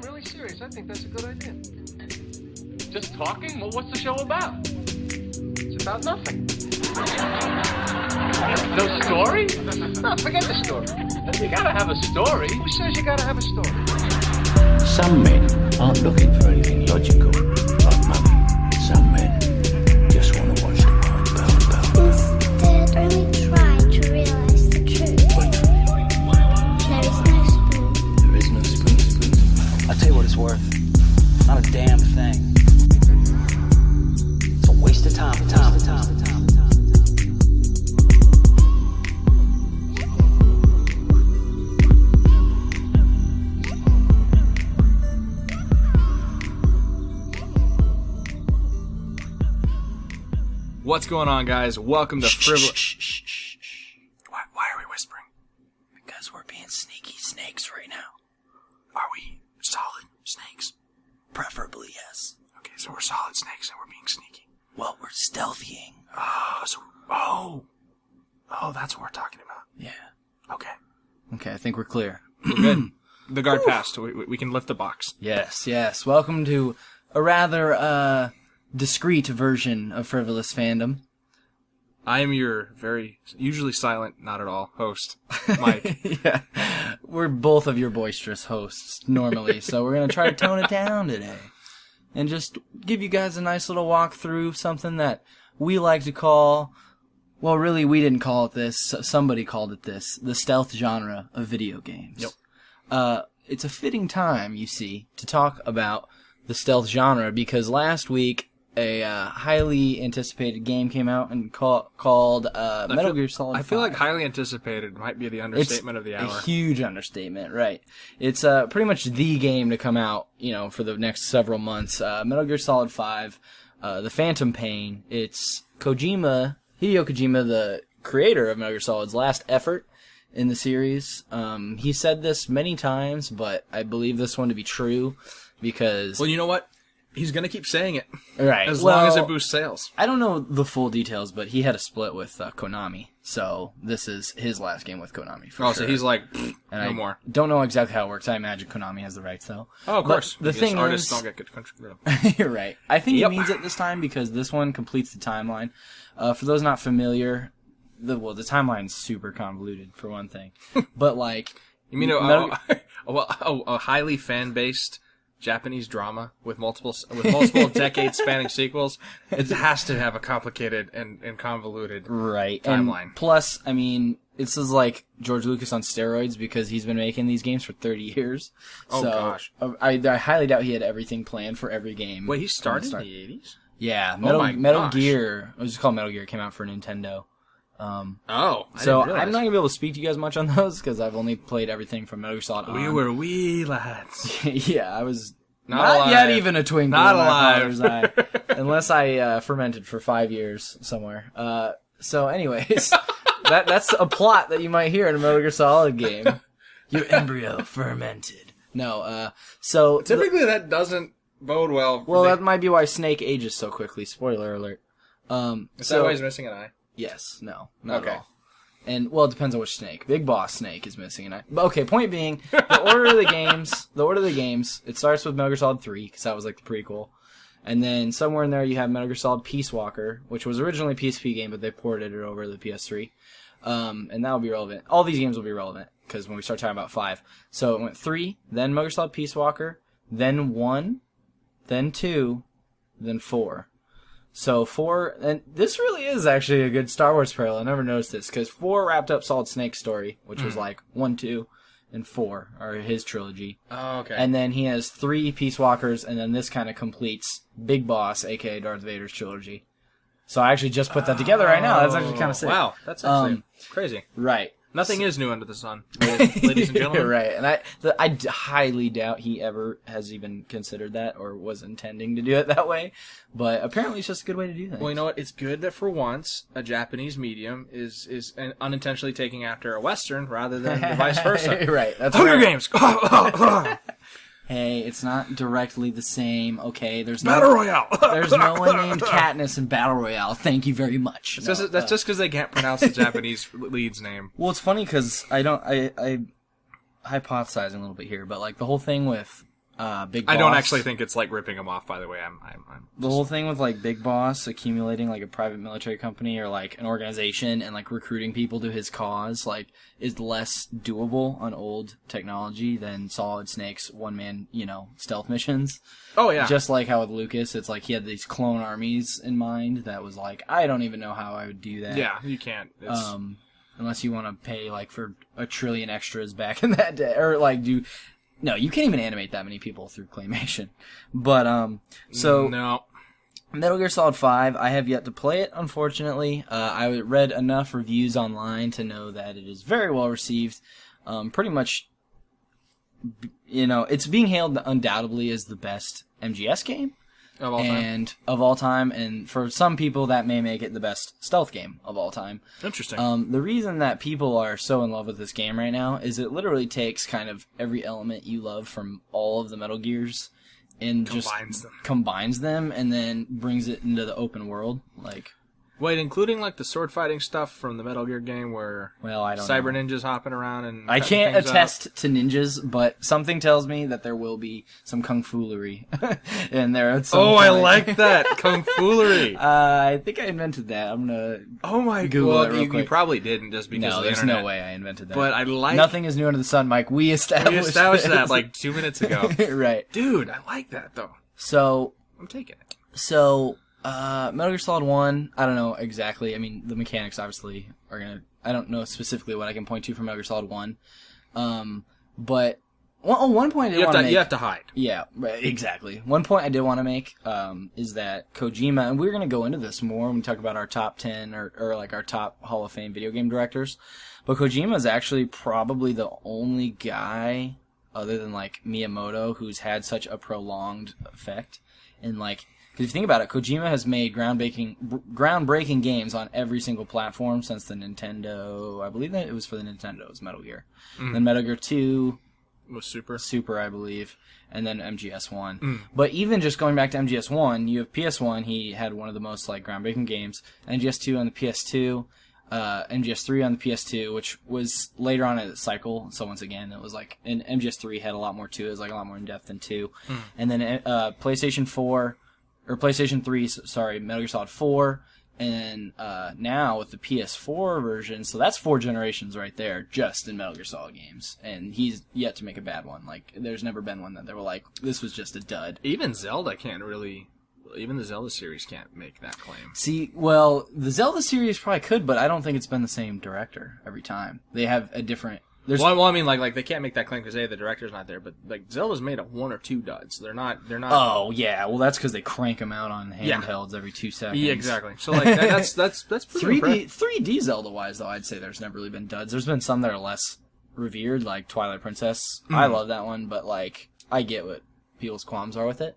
I'm really serious. I think that's a good idea. Just talking? Well, what's the show about? It's about nothing. No story? No, forget the story. You gotta have a story. Who says you gotta have a story? Some men aren't looking for anything logical, like money. Some men just want to watch the world burn. Instead, only try to realize the truth. There is no spoon. There is no spoon. I'll tell you what it's worth. Not a damn thing. It's a waste of time. What's going on, guys? Welcome to Frivolous. Why are we whispering? Because we're being sneaky snakes right now. Are we solid snakes? Preferably, yes. Okay, so we're solid snakes and we're being sneaky. Well, we're stealthying. Oh, that's what we're talking about. Yeah. Okay, Okay, I think we're clear. we're good. The guard passed. We can lift the box. Yes. Welcome to a rather discreet version of Frivolous Fandom. I am your very, usually silent, not at all, host, Mike. Yeah, we're both of your boisterous hosts normally, so we're going to try to tone it down today. And just give you guys a nice little walk through something that we like to call, well, really, we didn't call it this, somebody called it this, the stealth genre of video games. Yep. It's a fitting time, you see, to talk about the stealth genre, because last week, a highly anticipated game came out and called Metal Gear Solid 5. I feel like highly anticipated might be the understatement of the hour. A huge understatement, right. It's pretty much the game to come out, for the next several months. Metal Gear Solid 5, the Phantom Pain. It's Hideo Kojima, the creator of Metal Gear Solid's last effort in the series. He said this many times, but I believe this one to be true because... Well, you know what? He's going to keep saying it. Right. As long as it boosts sales. I don't know the full details, but he had a split with Konami. So this is his last game with Konami, for sure. So he's like, no more. Don't know exactly how it works. I imagine Konami has the rights, though. Oh, of course. The thing artists is, don't get good control. You're right. I think he means it this time because this one completes the timeline. For those not familiar, the timeline's super convoluted, for one thing. But, You mean a highly fan-based Japanese drama with multiple decades spanning sequels? It has to have a complicated and convoluted timeline. And plus, I mean, this is like George Lucas on steroids because he's been making these games for 30 years. Oh, so gosh. I highly doubt he had everything planned for every game. Wait, he started in the 80s? Yeah, Metal Gear. It was just called Metal Gear. It came out for Nintendo. So I'm not gonna be able to speak to you guys much on those because I've only played everything from Metal Gear Solid. We were wee lads. Yeah, I was not yet even a twinkle not in my alive. father's eye, unless I fermented for 5 years somewhere. So, anyways, that's a plot that you might hear in a Metal Gear Solid game. Your embryo fermented. No, so Typically that doesn't bode well. That might be why Snake ages so quickly. Spoiler alert. Is that why he's missing an eye? Yes. No. Not Okay. at all. And, it depends on which Snake. Big Boss Snake is missing an eye. But, okay, point being, the order of the games, it starts with Metal Gear Solid 3, because that was, the prequel. And then somewhere in there you have Metal Gear Solid Peace Walker, which was originally a PSP game, but they ported it over to the PS3. And that will be relevant. All these games will be relevant, because when we start talking about 5. So it went 3, then Metal Gear Solid Peace Walker, then 1, then 2, then 4. So 4, and this really is actually a good Star Wars parallel. I never noticed this, because 4 wrapped up Solid Snake's story, which was 1, 2, and 4 are his trilogy. Oh, okay. And then he has 3 Peace Walkers, and then this kind of completes Big Boss, aka Darth Vader's trilogy. So I actually just put that together right now. That's actually kind of sick. Wow, that's actually crazy. Right. Nothing is new under the sun, ladies and gentlemen. Right, and I highly doubt he ever has even considered that or was intending to do it that way, but apparently it's just a good way to do things. Well, you know what? It's good that for once a Japanese medium is unintentionally taking after a Western rather than the vice versa. Right, that's Hunger right. Games! Hey, it's not directly the same, okay? There's Battle Royale! There's no one named Katniss in Battle Royale. Thank you very much. That's just because they can't pronounce the Japanese lead's name. Well, it's funny because I hypothesizing a little bit here, but the whole thing with Big Boss. I don't actually think it's like ripping them off. By the way, I'm The whole thing with like Big Boss accumulating like a private military company or like an organization and like recruiting people to his cause like is less doable on old technology than Solid Snake's one-man, stealth missions. Oh yeah. Just like how with Lucas, it's like he had these clone armies in mind that was like, I don't even know how I would do that. Yeah, you can't. It's... Unless you want to pay like for a trillion extras back in that day or like do... No, you can't even animate that many people through claymation. But, so... No. Metal Gear Solid 5, I have yet to play it, unfortunately. I read enough reviews online to know that it is very well received. Pretty much, it's being hailed undoubtedly as the best MGS game. Of all time. And for some people, that may make it the best stealth game of all time. Interesting. The reason that people are so in love with this game right now is it literally takes kind of every element you love from all of the Metal Gears and combines them and then brings it into the open world. Wait, including like the sword fighting stuff from the Metal Gear game where I don't cyber know. ninjas hopping around and I can't things attest up. to ninjas, but something tells me that there will be some kung foolery in there at some point. I like that kung foolery. I think I invented that. I'm gonna Google it real quick. You probably didn't just because No, of the there's internet. no way I invented that. But I like nothing is new under the sun, Mike. We established that like 2 minutes ago. Right. Dude, I like that though. So I'm taking it. Metal Gear Solid 1, I don't know exactly. I mean, the mechanics obviously are gonna... I don't know specifically what I can point to from Metal Gear Solid 1. But... one point I did want to make... You have to hide. Yeah, right, exactly. One point I did want to make is that Kojima... And we're going to go into this more when we talk about our top 10 or like our top Hall of Fame video game directors. But Kojima is actually probably the only guy, other than like Miyamoto, who's had such a prolonged effect. And like... Because if you think about it, Kojima has made groundbreaking games on every single platform since the Nintendo... I believe that it was for the Nintendo, it was Metal Gear. Mm. Then Metal Gear 2... was Super, I believe. And then MGS1. Mm. But even just going back to MGS1, you have PS1, he had one of the most like groundbreaking games. MGS2 on the PS2. MGS3 on the PS2, which was later on in the cycle. So once again, it was like... And MGS3 had a lot more to it. It was like a lot more in-depth than 2. Mm. And then PlayStation 4... Or PlayStation 3, Metal Gear Solid 4, and now with the PS4 version, so that's 4 generations right there, just in Metal Gear Solid games. And he's yet to make a bad one. Like, there's never been one that they were like, this was just a dud. Even Zelda even the Zelda series can't make that claim. See, well, the Zelda series probably could, but I don't think it's been the same director every time. They have a different... Well, I mean, like they can't make that claim because the director's not there. But like Zelda's made of 1 or 2 duds. They're not. Oh yeah, well that's because they crank them out on handhelds every 2 seconds. Yeah, exactly. So like that's pretty 3D Zelda wise though. I'd say there's never really been duds. There's been some that are less revered, like Twilight Princess. Mm. I love that one, but like I get what people's qualms are with it.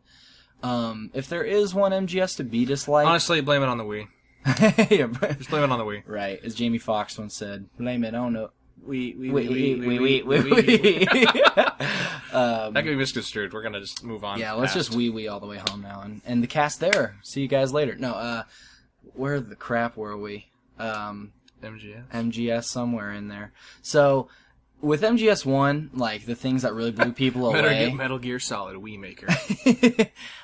If there is one MGS to be disliked, honestly, blame it on the Wii. Yeah, just blame it on the Wii. Right, as Jamie Foxx once said, blame it on the. We. That could be misconstrued. We're gonna just move on. Yeah, let's just wee all the way home now, and the cast there. See you guys later. No, where the crap were we? MGS somewhere in there. So with MGS1, like the things that really blew people away. Metal Gear Solid Wii Maker.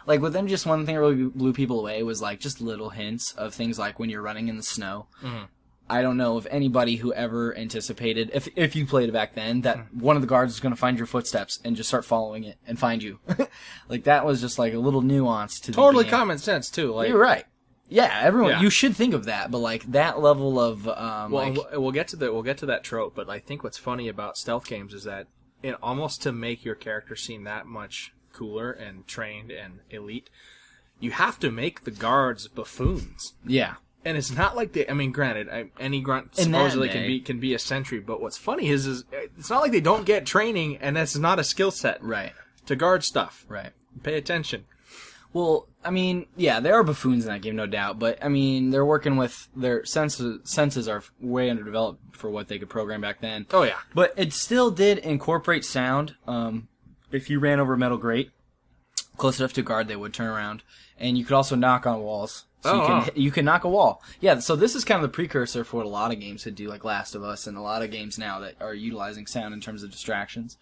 Like with MGS1, the thing that really blew people away was like just little hints of things like when you're running in the snow. Mm-hmm. I don't know if anybody who ever anticipated, if you played it back then, that one of the guards is going to find your footsteps and just start following it and find you. Like, that was just like a little nuance to the totally game. Common sense, too. Like, you're right. Yeah, everyone, you should think of that, but like that level of, we'll get to that trope, but I think what's funny about stealth games is that almost to make your character seem that much cooler and trained and elite, you have to make the guards buffoons. Yeah. And it's not like granted, any grunt supposedly can be a sentry, but what's funny is it's not like they don't get training, and that's not a skill set. Right. To guard stuff. Right. Pay attention. Well, I mean, yeah, there are buffoons in that game, no doubt, but, I mean, they're working with their senses are way underdeveloped for what they could program back then. Oh, yeah. But it still did incorporate sound. If you ran over a metal grate, close enough to guard, they would turn around. And you could also knock on walls. So you can knock a wall. Yeah, so this is kind of the precursor for what a lot of games would do, like Last of Us, and a lot of games now that are utilizing sound in terms of distractions.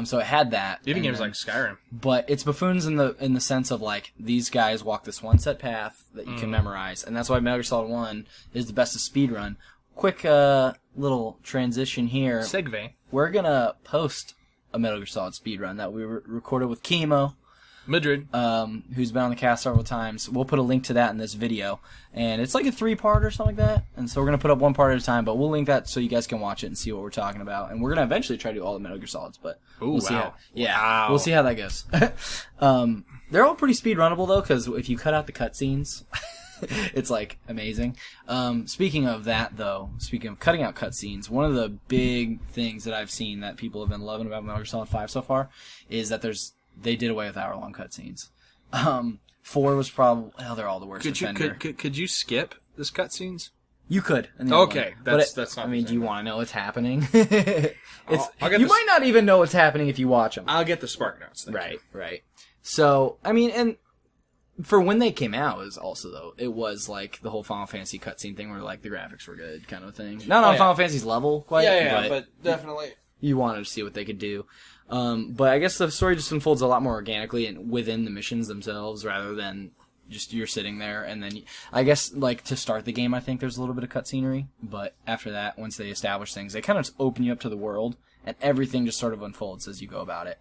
So it had that. Even and games then- like Skyrim. But it's buffoons in the sense of like these guys walk this one set path that you can memorize, and that's why Metal Gear Solid 1 is the best of speedrun. Quick little transition here. Segway. We're gonna post a Metal Gear Solid speedrun that we recorded with Chemo, Madrid. who's been on the cast several times. We'll put a link to that in this video. And it's like a 3-part or something like that. And so we're going to put up one part at a time, but we'll link that so you guys can watch it and see what we're talking about. And we're going to eventually try to do all the Metal Gear Solids, but we'll see how, we'll see how that goes. They're all pretty speed runnable though, because if you cut out the cutscenes, it's like amazing. Speaking of that though, speaking of cutting out cutscenes, one of the big things that I've seen that people have been loving about Metal Gear Solid 5 so far is that they did away with hour-long cutscenes. 4 was probably... Well, they're all the worst offender. Could you skip this cutscenes? You could. Okay, that's not... I mean, do you want to know what's happening? You might not even know what's happening if you watch them. I'll get the Spark Notes. Right. So, I mean, and for when they came out, it was like the whole Final Fantasy cutscene thing where like the graphics were good kind of thing. Not on Final Fantasy's level quite, but definitely... You wanted to see what they could do. But I guess the story just unfolds a lot more organically and within the missions themselves rather than just you're sitting there and then... I guess, like, to start the game, I think there's a little bit of cutscenery. But after that, once they establish things, they kind of just open you up to the world and everything just sort of unfolds as you go about it.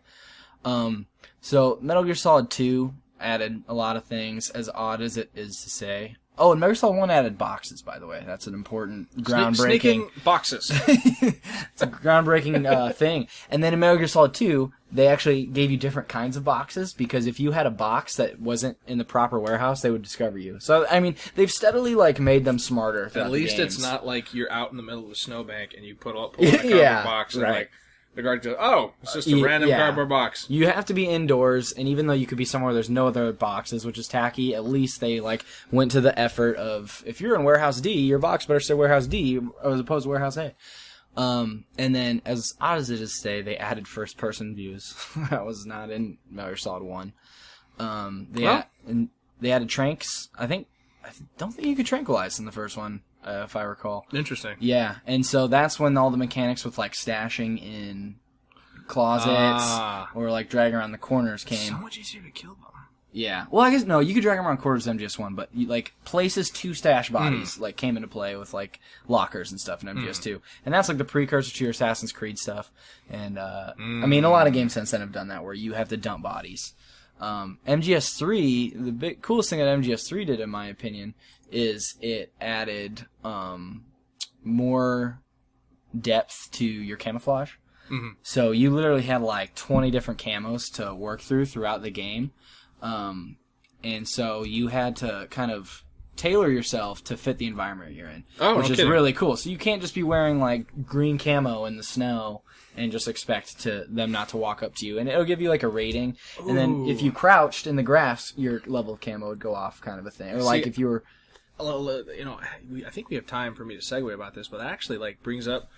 So, Metal Gear Solid 2 added a lot of things, as odd as it is to say. Oh, and Metal Gear Solid 1 added boxes, by the way. That's an important, groundbreaking... Sneaking boxes. It's a groundbreaking thing. And then in Metal Gear Solid 2, they actually gave you different kinds of boxes, because if you had a box that wasn't in the proper warehouse, they would discover you. So, I mean, they've steadily, like, made them smarter throughout At least the it's games. not like you're out in the middle of a snowbank and you pull out a cardboard box and, like, the guard goes, oh, it's just a random cardboard box. You have to be indoors, and even though you could be somewhere there's no other boxes, which is tacky, at least they, like, went to the effort of, if you're in Warehouse D, your box better say Warehouse D as opposed to Warehouse A. And then, as odd as it is to say, they added first-person views. That was not in Metal Gear Solid 1. They added tranks. I don't think you could tranquilize in the first one. If I recall. Interesting. Yeah, and so that's when all the mechanics with, like, stashing in closets or, like, dragging around the corners came. So much easier to kill them. Yeah. Well, I guess, no, you could drag them around corners in MGS1, but, like, places to stash bodies, like, came into play with, like, lockers and stuff in MGS2. And that's, like, the precursor to your Assassin's Creed stuff. And, I mean, a lot of games since then have done that, where you have to dump bodies. MGS3, the coolest thing that MGS3 did, in my opinion, is it added more depth to your camouflage. Mm-hmm. So you literally had like 20 different camos to work throughout the game. And so you had to kind of tailor yourself to fit the environment you're in, which is really cool. So you can't just be wearing like green camo in the snow and just expect them not to walk up to you. And it'll give you like a rating. Ooh. And then if you crouched in the grass, your level of camo would go off, kind of a thing. Or like if you were... You know, I think we have time for me to segue about this, but that actually like brings up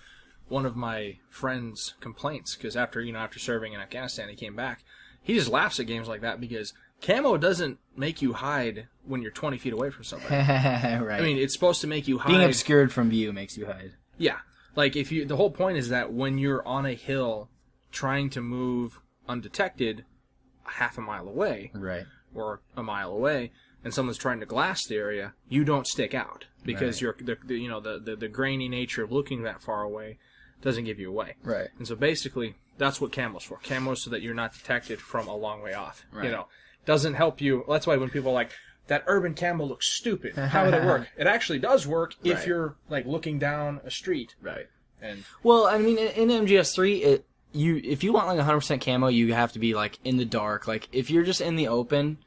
one of my friend's complaints, because after serving in Afghanistan, he came back. He just laughs at games like that because camo doesn't make you hide when you're 20 feet away from somebody. Right. I mean, it's supposed to make you hide. Being obscured from view makes you hide. Yeah. Like, the whole point is that when you're on a hill trying to move undetected half a mile away, right, or a mile away, and someone's trying to glass the area, you don't stick out because the grainy nature of looking that far away doesn't give you away. Right. And so basically, that's what camo's for. Camo's so that you're not detected from a long way off. Right. You know, doesn't help you. That's why when people are like, that urban camo looks stupid. How would it work? It actually does work if you're like looking down a street. Right. And well, I mean, in MGS3, if you want like 100% camo, you have to be like in the dark. Like if you're just in the open,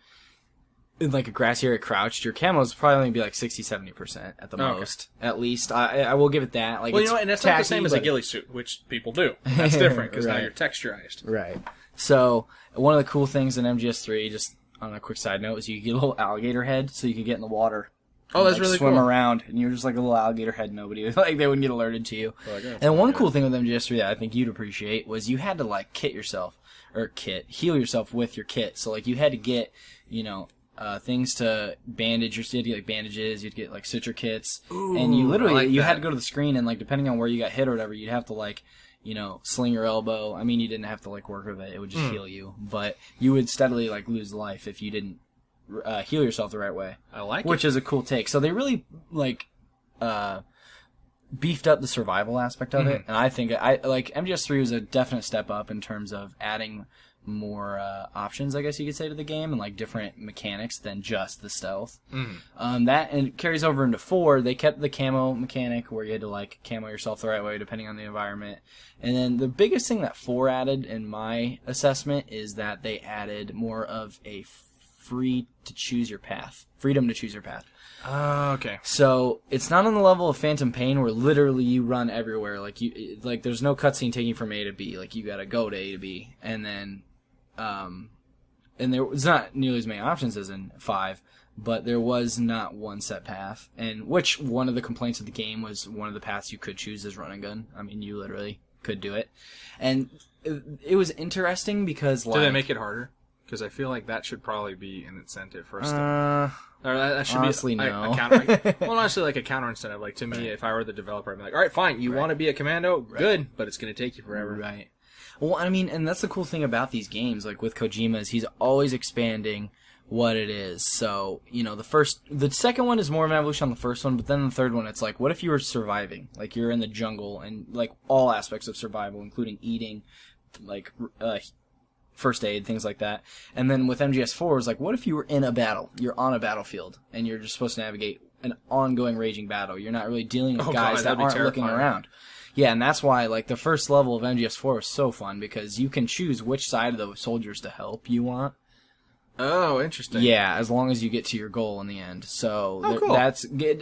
in like a grassy area crouched, your camo is probably going to be like 60-70% at the most. At least I will give it that. Like, well, you know, and that's not the same as a ghillie suit, which people do. That's different because now you're texturized. Right. So one of the cool things in MGS3, just on a quick side note, is you get a little alligator head, so you can get in the water. Oh, that's really swim cool. around, and you're just like a little alligator head. Nobody they wouldn't get alerted to you. And one cool thing with MGS3 that I think you'd appreciate was you had to like heal yourself with your kit. So like you had to get things to bandage your city, like bandages. You'd get like suture kits, and you literally had to go to the screen and like depending on where you got hit or whatever, you'd have to like sling your elbow. I mean, you didn't have to like work with it; it would just heal you. But you would steadily like lose life if you didn't heal yourself the right way. I like which is a cool take. So they really like beefed up the survival aspect of it, and I think MGS3 was a definite step up in terms of adding more options, I guess you could say, to the game, and like different mechanics than just the stealth. That and it carries over into 4. They kept the camo mechanic where you had to like camo yourself the right way depending on the environment. And then the biggest thing that 4 added, in my assessment, is that they added more of a freedom to choose your path. Okay. So it's not on the level of Phantom Pain where literally you run everywhere. Like there's no cutscene taking you from A to B. Like you gotta go to A to B, and then, and there was not nearly as many options as in 5, but there was not one set path. And which one of the complaints of the game was one of the paths you could choose is run and gun. I mean, you literally could do it, and it was interesting because do they make it harder? Because I feel like that should probably be an incentive for us. Or that should honestly, be a no. counter. Well, honestly, like a counter incentive. Like to me, if I were the developer, I'd be like, all right, fine, you want to be a commando, good, but it's going to take you forever. Right. Well, I mean, and that's the cool thing about these games, like with Kojima, is he's always expanding what it is. So, the second one is more of an evolution on the first one, but then the third one, it's like, what if you were surviving? Like you're in the jungle, and like all aspects of survival, including eating, like first aid, things like that. And then with MGS4, it's like, what if you were in a battle? You're on a battlefield, and you're just supposed to navigate an ongoing raging battle. You're not really dealing with guys that aren't looking around. Yeah, and that's why, like, the first level of MGS4 is so fun, because you can choose which side of the soldiers to help you want. Oh, interesting. Yeah, as long as you get to your goal in the end. So cool.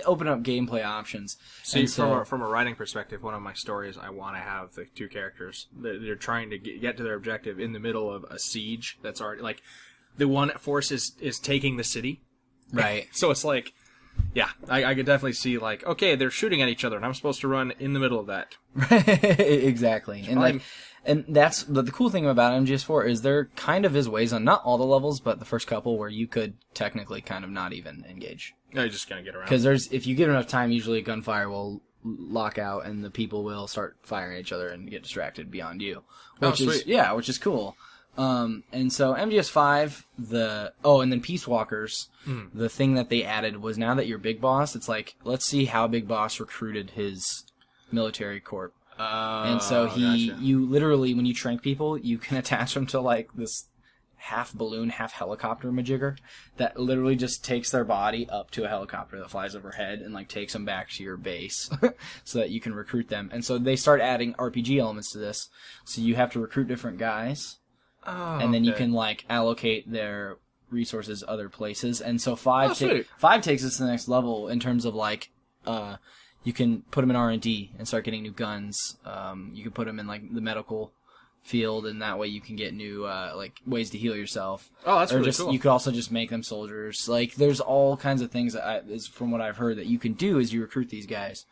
Open up gameplay options. See, from a writing perspective, one of my stories, I want to have the two characters. They're trying to get to their objective in the middle of a siege that's already, like, the one force is taking the city. Right. So it's like, yeah, I could definitely see, like, okay, they're shooting at each other, and I'm supposed to run in the middle of that. Exactly. And that's the cool thing about MGS4 is there kind of is ways on not all the levels, but the first couple where you could technically kind of not even engage. No, you're just gonna get around. Because if you give enough time, usually gunfire will lock out and the people will start firing at each other and get distracted beyond you. Which is cool. And so MGS5, and then Peace Walkers, the thing that they added was now that you're Big Boss, it's like, let's see how Big Boss recruited his military corps. And so you literally, when you trank people, you can attach them to like this half balloon, half helicopter majigger that literally just takes their body up to a helicopter that flies overhead and like takes them back to your base so that you can recruit them. And so they start adding RPG elements to this. So you have to recruit different guys. And then you can like allocate their resources other places. And so 5 takes us to the next level in terms of like, you can put them in R&D and start getting new guns. You can put them in like the medical field, and that way you can get new like ways to heal yourself. Oh, that's really cool. You could also just make them soldiers. Like there's all kinds of things that is from what I've heard that you can do as you recruit these guys.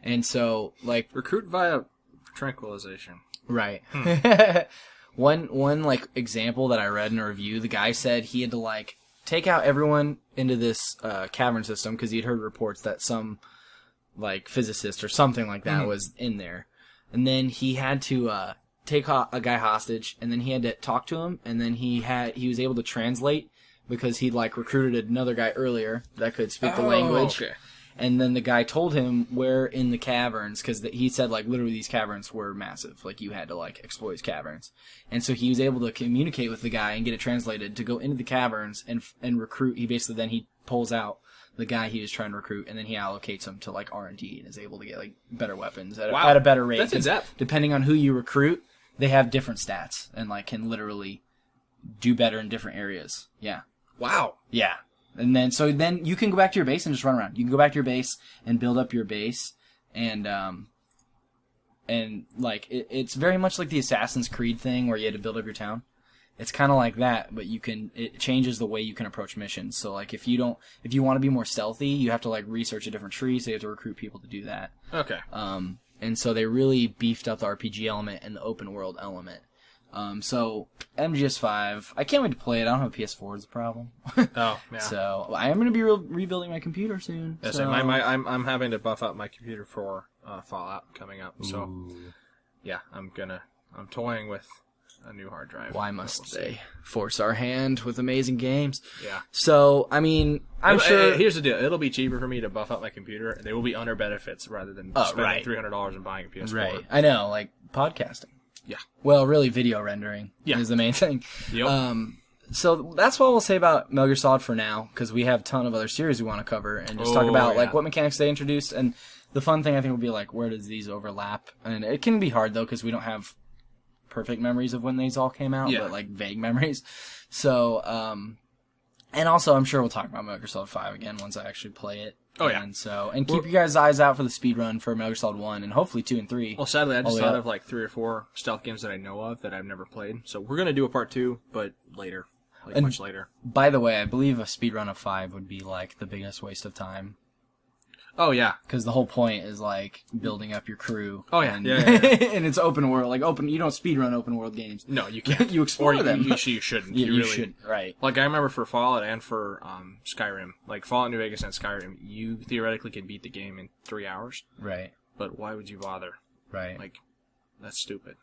And so like recruit via tranquilization. Right. One like example that I read in a review, the guy said he had to like take out everyone into this cavern system because he'd heard reports that some like physicist or something like that was in there, and then he had to take a guy hostage, and then he had to talk to him, and then he was able to translate because he'd like recruited another guy earlier that could speak the language. Okay. And then the guy told him where in the caverns, because he said like literally these caverns were massive, like you had to like explore these caverns, and so he was able to communicate with the guy and get it translated to go into the caverns and recruit. He pulls out the guy he was trying to recruit, and then he allocates him to like R&D and is able to get like better weapons at a better rate. That's in-depth. Depending on who you recruit, they have different stats and like can literally do better in different areas. Yeah. Wow. Yeah. And then you can go back to your base and just run around. You can go back to your base and build up your base, and like it's very much like the Assassin's Creed thing where you had to build up your town. It's kind of like that, but it changes the way you can approach missions. So like if you want to be more stealthy, you have to like research a different tree, so you have to recruit people to do that. Okay. And so they really beefed up the RPG element and the open world element. So MGS5, I can't wait to play it. I don't have a PS4 is the problem. Oh, yeah. So I am going to be rebuilding my computer soon. Yes, so. I'm having to buff up my computer for Fallout coming up. So yeah, I'm toying with a new hard drive. Why must they force our hand with amazing games? Yeah. So, I mean, I'm sure... Here's the deal. It'll be cheaper for me to buff up my computer. They will be under benefits rather than spending $300 and buying a PS4. Right. I know, like podcasting. Yeah. Well, really video rendering is the main thing. Yep. So that's what we'll say about Metal Gear Solid for now, because we have a ton of other series we want to cover and just talk about like what mechanics they introduced. And the fun thing I think will be like, where does these overlap? And it can be hard though, because we don't have perfect memories of when these all came out, but like vague memories. So, and also I'm sure we'll talk about Metal Gear Solid 5 again once I actually play it. Oh yeah. And keep you guys' eyes out for the speed run for Metal Gear Solid 1 and hopefully 2 and 3. Well, sadly, I just thought of like 3 or 4 stealth games that I know of that I've never played. So we're gonna do a part 2, but later, much later. By the way, I believe a speed run of 5 would be like the biggest waste of time. Oh yeah, because the whole point is like building up your crew. Oh yeah, and, yeah. And it's open world. Like you don't speedrun open world games. No, you can't. You explore them. You shouldn't. Yeah, you really shouldn't. Right. Like I remember for Fallout and for Skyrim, like Fallout New Vegas and Skyrim, you theoretically can beat the game in 3 hours. Right. But why would you bother? Right. Like that's stupid.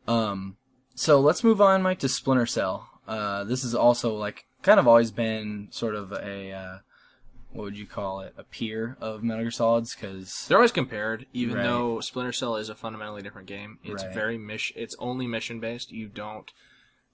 So let's move on, Mike, to Splinter Cell. This is also like kind of always been sort of a what would you call it? A peer of Metal Gear Solids, because they're always compared, even though Splinter Cell is a fundamentally different game. It's very it's only mission based. You don't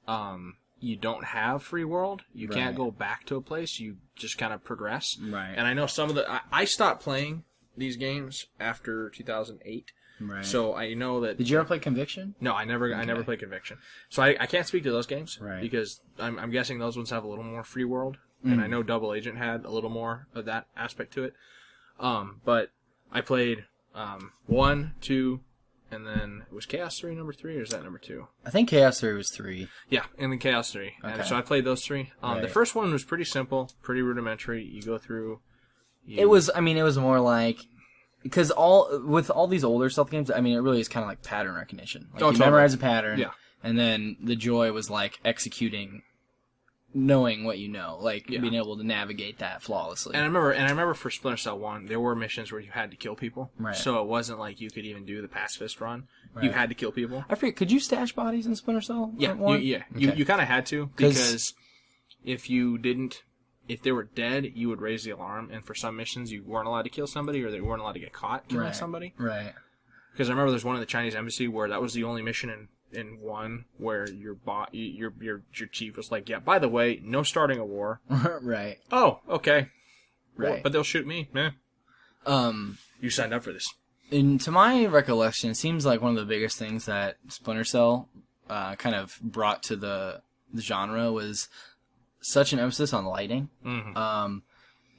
have free world. You can't go back to a place. You just kind of progress. Right. And I know some of I stopped playing these games after 2008. Right. So I know that. Did you ever play Conviction? No, I never played Conviction. So I can't speak to those games because I'm guessing those ones have a little more free world. And I know Double Agent had a little more of that aspect to it. But I played 1, 2, and then was Chaos 3 number 3, or is that number 2? I think Chaos 3 was 3. Yeah, and then Chaos 3. Okay. And so I played those 3. The first one was pretty simple, pretty rudimentary. You go through... It was more like... Because with all these older stealth games, I mean, it really is kind of like pattern recognition. Like you memorize a pattern, and then the joy was like executing... knowing what you know, like being able to navigate that flawlessly. And I remember for Splinter Cell 1, there were missions where you had to kill people. Right. So it wasn't like you could even do the pacifist run. Right. You had to kill people. I forget, could you stash bodies in Splinter Cell? Yeah, you kind of had to, because if they were dead, you would raise the alarm, and for some missions you weren't allowed to kill somebody, or they weren't allowed to get caught killing somebody. Right. Because I remember there's one in the Chinese embassy where that was the only mission in one where your chief was like, yeah, by the way, no starting a war. Right. Oh, okay. Right. Well, but they'll shoot me, man. You signed up for this. And to my recollection, it seems like one of the biggest things that Splinter Cell kind of brought to the genre was such an emphasis on lighting. Mm-hmm.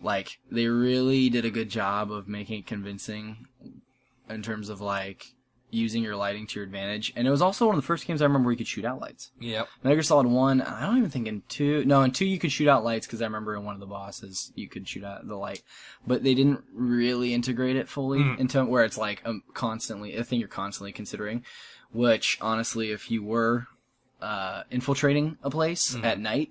Like, they really did a good job of making it convincing in terms of, like, using your lighting to your advantage. And it was also one of the first games I remember where you could shoot out lights. Yep. Metal Gear Solid 1, I don't even think in 2... No, in 2 you could shoot out lights, because I remember in one of the bosses you could shoot out the light. But they didn't really integrate it fully into where it's like a thing you're constantly considering. Which, honestly, if you were infiltrating a place at night,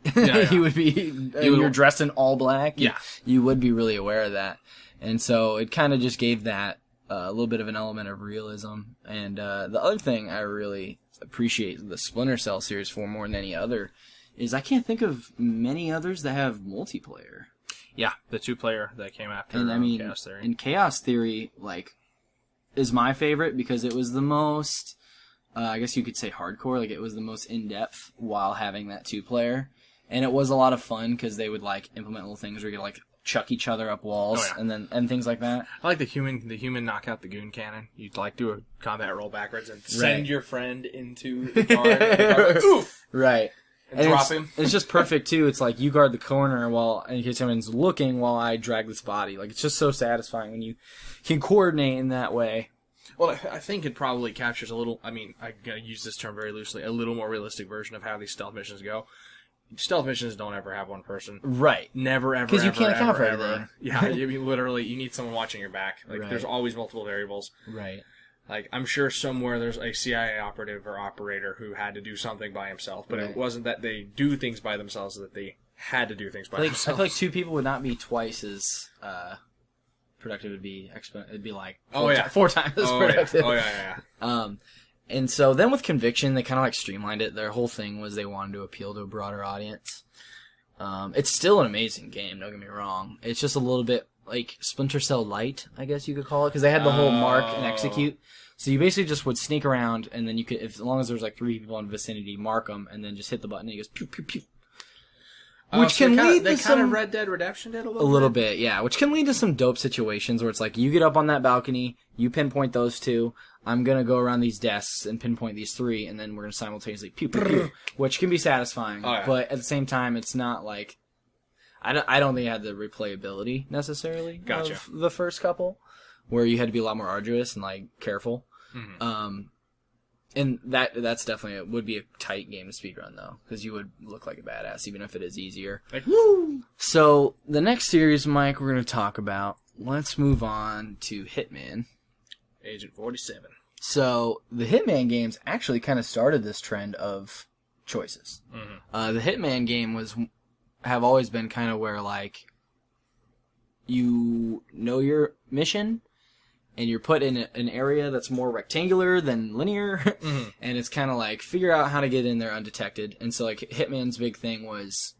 you would be... you're dressed in all black. You would be really aware of that. And so it kind of just gave that a little bit of an element of realism. And the other thing I really appreciate the Splinter Cell series for more than any other is I can't think of many others that have multiplayer. Yeah, the 2-player that came after Chaos Theory. And Chaos Theory, like, is my favorite because it was the most, I guess you could say hardcore, like it was the most in-depth while having that 2-player. And it was a lot of fun because they would, like, implement little things where you could, like, chuck each other up walls and things like that. I like the human knock out the goon cannon. You'd like do a combat roll backwards and send your friend into the car and oof! Right. And drop him. It's just perfect too. It's like you guard the corner in case someone's looking while I drag this body. Like it's just so satisfying when you can coordinate in that way. Well, I think it probably captures a little, I mean, I'm going to use this term very loosely, a little more realistic version of how these stealth missions go. Stealth missions don't ever have one person. Right. Never, ever, because you can't account for everything. Yeah, literally, you need someone watching your back. Like, there's always multiple variables. Right. Like, I'm sure somewhere there's a CIA operative or operator who had to do something by himself, but it wasn't that they do things by themselves, that they had to do things by themselves. I feel like 2 people would not be twice as productive it'd be. It'd be like four times as productive. Yeah. And so then with Conviction, they kind of like streamlined it. Their whole thing was they wanted to appeal to a broader audience. It's still an amazing game, don't get me wrong. It's just a little bit like Splinter Cell Light, I guess you could call it, because they had the whole mark and execute. So you basically just would sneak around, and then you could, as long as there's like 3 people in the vicinity, mark them, and then just hit the button, and it goes pew pew pew. Which can lead to some... kind of Red Dead Redemption did a little bit? A little bit, yeah. Which can lead to some dope situations where it's like, you get up on that balcony, you pinpoint those 2, I'm gonna go around these desks and pinpoint these 3, and then we're gonna simultaneously pew pew pew, which can be satisfying. Oh, yeah. But at the same time, it's not like... I don't think it had the replayability, necessarily, Gotcha. of the first couple, where you had to be a lot more arduous and, like, careful. Mm-hmm. And that's definitely would be a tight game to speedrun, though, because you would look like a badass, even if it is easier. Like, woo! So, the next series, Mike, we're going to talk about, let's move on to Hitman. Agent 47. So, the Hitman games actually kind of started this trend of choices. Mm-hmm. The Hitman game have always been kind of where, like, you know your mission, and you're put in an area that's more rectangular than linear, and it's kind of like, figure out how to get in there undetected. And so, like, Hitman's big thing was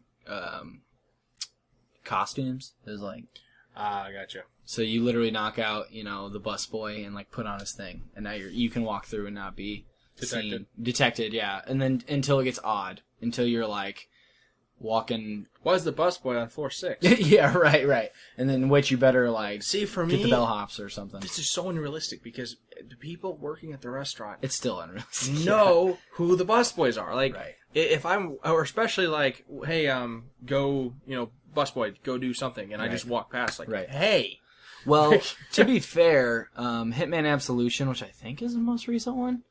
costumes. It was like... I gotcha. So you literally knock out, the busboy and, like, put on his thing. And now you can walk through and not be Detected. Detected, yeah. And then until it gets odd. Until you're, like... walking. Why is the busboy on floor 6? Yeah, right. And then which you better like See, for get me, the bellhops or something. This is so unrealistic because the people working at the restaurant It's still unrealistic. know who the busboys are. Like, Right. if I'm, or especially like, hey, go, busboy, go do something, and I just walk past, like, Right. hey. Well, to be fair, Hitman Absolution, which I think is the most recent one,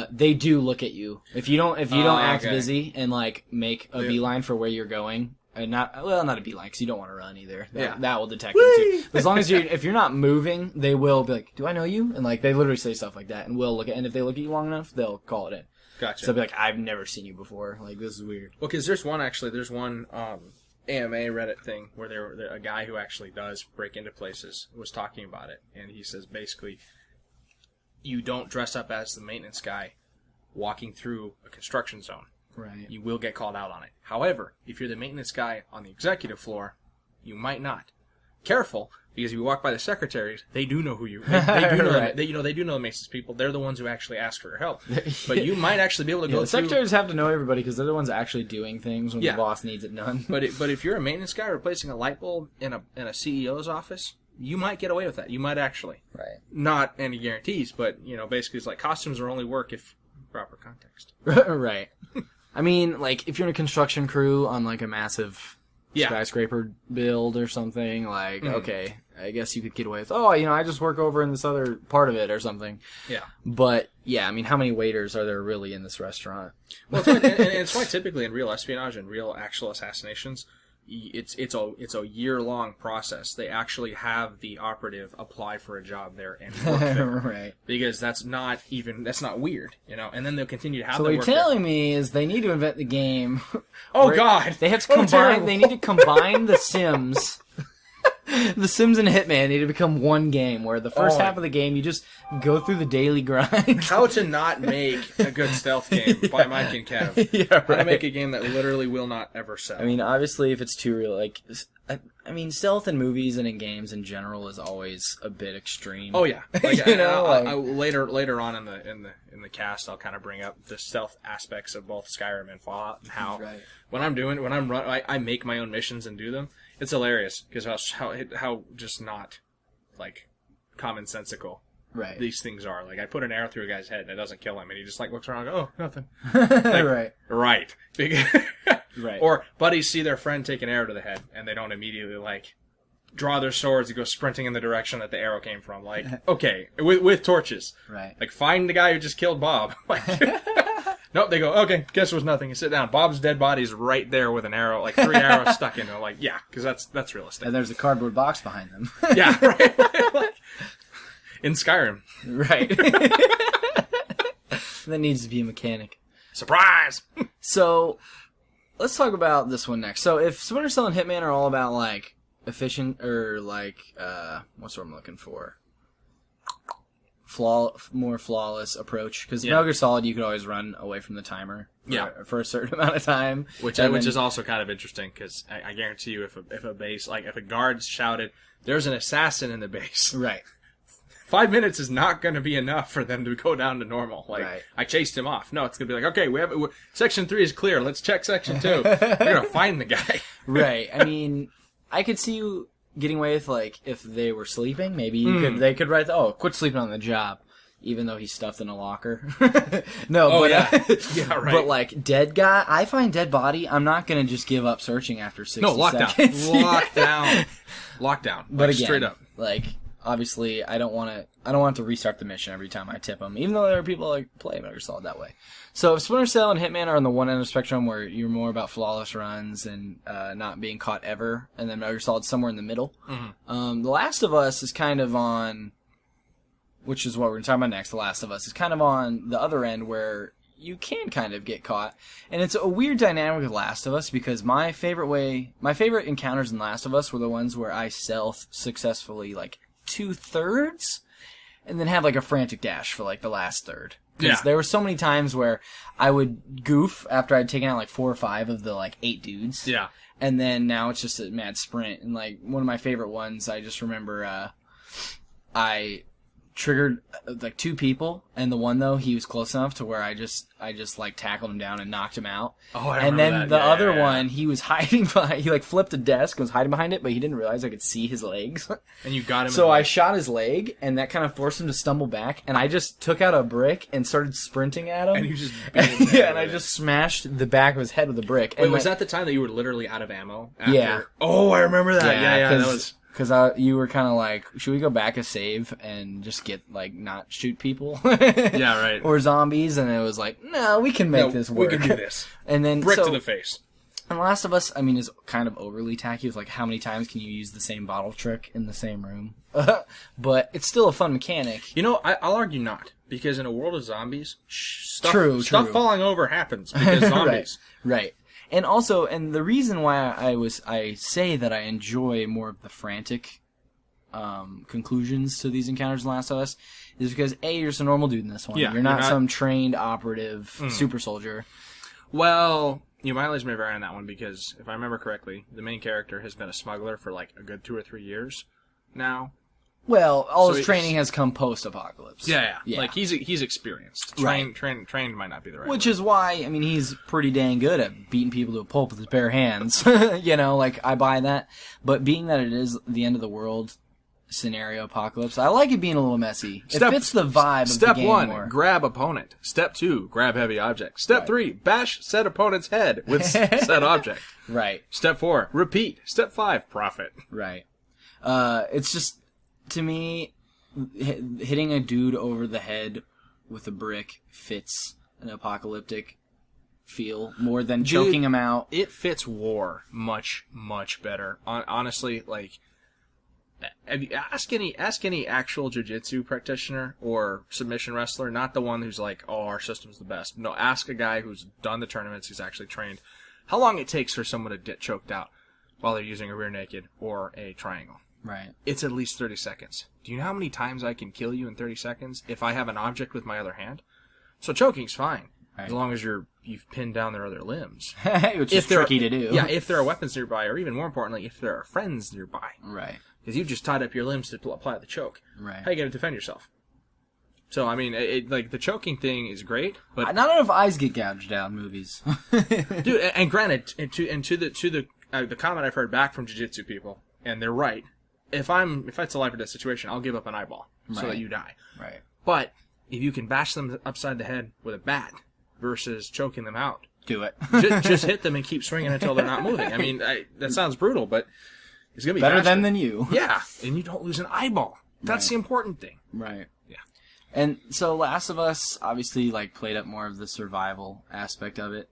they do look at you. If you don't act okay. busy and like make a beeline for where you're going, and not a beeline because you don't want to run either. That will detect you too. But as long as if you're not moving, they will be like, "Do I know you?" And like they literally say stuff like that, and will look at. And if they look at you long enough, they'll call it in. Gotcha. So they'll be like, "I've never seen you before. Like this is weird." Well, because there's one AMA Reddit thing where there a guy who actually does break into places was talking about it, and he says basically, you don't dress up as the maintenance guy walking through a construction zone. Right. You will get called out on it. However, if you're the maintenance guy on the executive floor, you might not. Careful, because if you walk by the secretaries, they do know who you. They do know. Right. They do know the maintenance people. They're the ones who actually ask for your help. But you might actually be able to go the through. secretaries have to know everybody because they're the ones actually doing things when the boss needs it done. But if you're a maintenance guy replacing a light bulb in a CEO's office, you might get away with that. You might actually. Right. Not any guarantees, but basically it's like costumes are only work if proper context. Right. I mean, like if you're in a construction crew on like a massive skyscraper build or something, like okay, I guess you could get away with. Oh, I just work over in this other part of it or something. Yeah. But yeah, I mean, how many waiters are there really in this restaurant? Well, it's why typically in real espionage and real actual assassinations, it's a year-long process. They actually have the operative apply for a job there and work there. Right. Because that's not weird, and then they'll continue to have so them what you're work there. telling me is they need to invent the game. Oh God! They have to terrible. combine. They need to combine the Sims. The Sims and Hitman need to become one game where the first half of the game you just go through the daily grind. How to not make a good stealth game by Mike and Kev. Yeah, right. How to make a game that literally will not ever sell. I mean, obviously, if it's too real, like, I mean, stealth in movies and in games in general is always a bit extreme. Oh yeah, like, like... later on in the cast, I'll kind of bring up the stealth aspects of both Skyrim and Fallout and how I make my own missions and do them. It's hilarious because how just not like commonsensical these things are. Like I put an arrow through a guy's head and it doesn't kill him, and he just like looks around and goes, "Oh, nothing." Like, right. Right. Or buddies see their friend take an arrow to the head and they don't immediately like draw their swords and go sprinting in the direction that the arrow came from. Like, okay, with torches. Right. Like find the guy who just killed Bob. Like, nope, they go, okay, guess it was nothing. You sit down. Bob's dead body's right there with an arrow, like 3 arrows stuck in it. Like, yeah, because that's realistic. And there's a cardboard box behind them. Yeah, right. Like, in Skyrim. Right. That needs to be a mechanic. Surprise! So, let's talk about this one next. So, if Splinter Cell and Hitman are all about, like, efficient, or like, what's what I'm looking for? More flawless approach, because Metal Gear Solid you could always run away from the timer for a certain amount of time, which is also kind of interesting, because I guarantee you if a base, like if a guard shouted there's an assassin in the base, right, 5 minutes is not going to be enough for them to go down to normal. Like, I chased him off. No, it's going to be like, okay, section 3 is clear, let's check section 2. We're going to find the guy. Right. I mean, I could see you getting away with, like, if they were sleeping, maybe they could write, quit sleeping on the job, even though he's stuffed in a locker. Yeah, right. But, like, dead guy, I find dead body, I'm not going to just give up searching after 60 seconds. Lockdown. But like, again, straight up. Like, obviously, I don't want to restart the mission every time I tip them, even though there are people that play Metal Gear Solid that way. So if Splinter Cell and Hitman are on the one end of the spectrum where you're more about flawless runs and not being caught ever, and then Metal Gear Solid's somewhere in the middle, The Last of Us is kind of on, which is what we're going to talk about next, The Last of Us is kind of on the other end where you can kind of get caught. And it's a weird dynamic with Last of Us, because my favorite encounters in Last of Us were the ones where I stealth successfully, like, 2/3, and then have, like, a frantic dash for, like, the last third. Because there were so many times where I would goof after I'd taken out, like, 4 or 5 of the, like, 8 dudes. Yeah. And then now it's just a mad sprint. And, like, one of my favorite ones, I just remember, I triggered, like, 2 people, and the one, though, he was close enough to where I just like, tackled him down and knocked him out. Oh, I remember And then that. the other one, he was hiding behind, he, like, flipped a desk and was hiding behind it, but he didn't realize I could see his legs. And you got him. So I shot his leg, and that kind of forced him to stumble back, and I just took out a brick and started sprinting at him. And you just beat him. Yeah, and I just smashed the back of his head with a brick. Wait, and was that the time that you were literally out of ammo? Yeah. Oh, I remember that. Yeah, that was... Because you were kind of like, should we go back a save and just get, like, not shoot people? Yeah, right. Or zombies, and it was like, no, we can make this work. We can do this. And then, Brick to the face. And Last of Us, I mean, is kind of overly tacky. It's like, how many times can you use the same bottle trick in the same room? But it's still a fun mechanic. You know, I'll argue not. Because in a world of zombies, stuff True. falling over happens because zombies. Right. And also, and the reason why I say that I enjoy more of the frantic conclusions to these encounters in Last of Us is because, A, you're just a normal dude in this one. Yeah, you're not some trained operative super soldier. Well, your mileage may vary on that one because, if I remember correctly, the main character has been a smuggler for like a good 2 or 3 years now. Well, his training has come post-apocalypse. Yeah. Like, he's experienced. Trained might not be the right Which word. is why, I mean, he's pretty dang good at beating people to a pulp with his bare hands. You know, like, I buy that. But being that it is the end of the world scenario apocalypse, I like it being a little messy. It fits the vibe of the game more. Step 1, grab opponent. Step 2, grab heavy object. Step 3, bash said opponent's head with said object. Right. Step 4, repeat. Step 5, profit. Right. It's just... To me, hitting a dude over the head with a brick fits an apocalyptic feel more than choking him out. It fits war much, much better. Honestly, like, ask any actual jiu-jitsu practitioner or submission wrestler, not the one who's like, oh, our system's the best. No, ask a guy who's done the tournaments, who's actually trained, how long it takes for someone to get choked out while they're using a rear naked or a triangle. Right. It's at least 30 seconds. Do you know how many times I can kill you in 30 seconds if I have an object with my other hand? So choking's fine, as long as you've pinned down their other limbs. Which is tricky to do. Yeah, if there are weapons nearby, or even more importantly, if there are friends nearby. Right. Because you've just tied up your limbs to apply the choke. Right. How are you going to defend yourself? So, I mean, like, the choking thing is great, but... Not enough eyes get gouged out in movies. Dude, and granted, to the comment I've heard back from jiu-jitsu people, and they're right, if it's a life or death situation, I'll give up an eyeball so that you die. Right. But if you can bash them upside the head with a bat versus choking them out, do it. just hit them and keep swinging until they're not moving. I mean, that sounds brutal, but it's gonna be better faster. than you. Yeah, and you don't lose an eyeball. That's the important thing. Right. Yeah. And so Last of Us obviously like played up more of the survival aspect of it.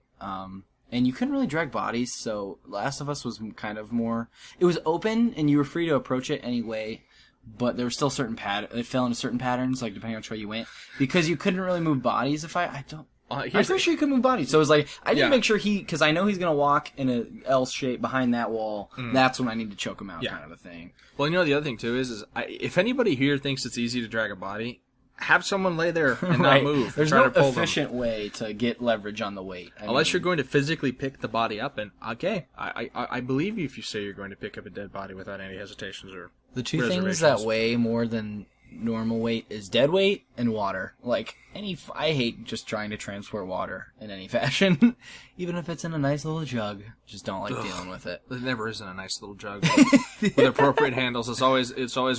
And you couldn't really drag bodies, so Last of Us was kind of more... It was open, and you were free to approach it anyway, but there were still certain it fell into certain patterns, like depending on which way you went. Because you couldn't really move bodies if I don't... I'm pretty sure he could move bodies. So it was like, I didn't Yeah. make sure because I know he's going to walk in a L shape behind that wall. That's when I need to choke him out, kind of a thing. Well, the other thing, too, is if anybody here thinks it's easy to drag a body, have someone lay there and not move. There's try no to pull efficient way to get leverage on the weight. Unless you're going to physically pick the body up, and okay, I believe you if you say you're going to pick up a dead body without any hesitations or the two things that weigh more than normal weight is dead weight and water. Like I hate just trying to transport water in any fashion, even if it's in a nice little jug. Just don't like dealing with it. There never isn't a nice little jug with appropriate handles. It's always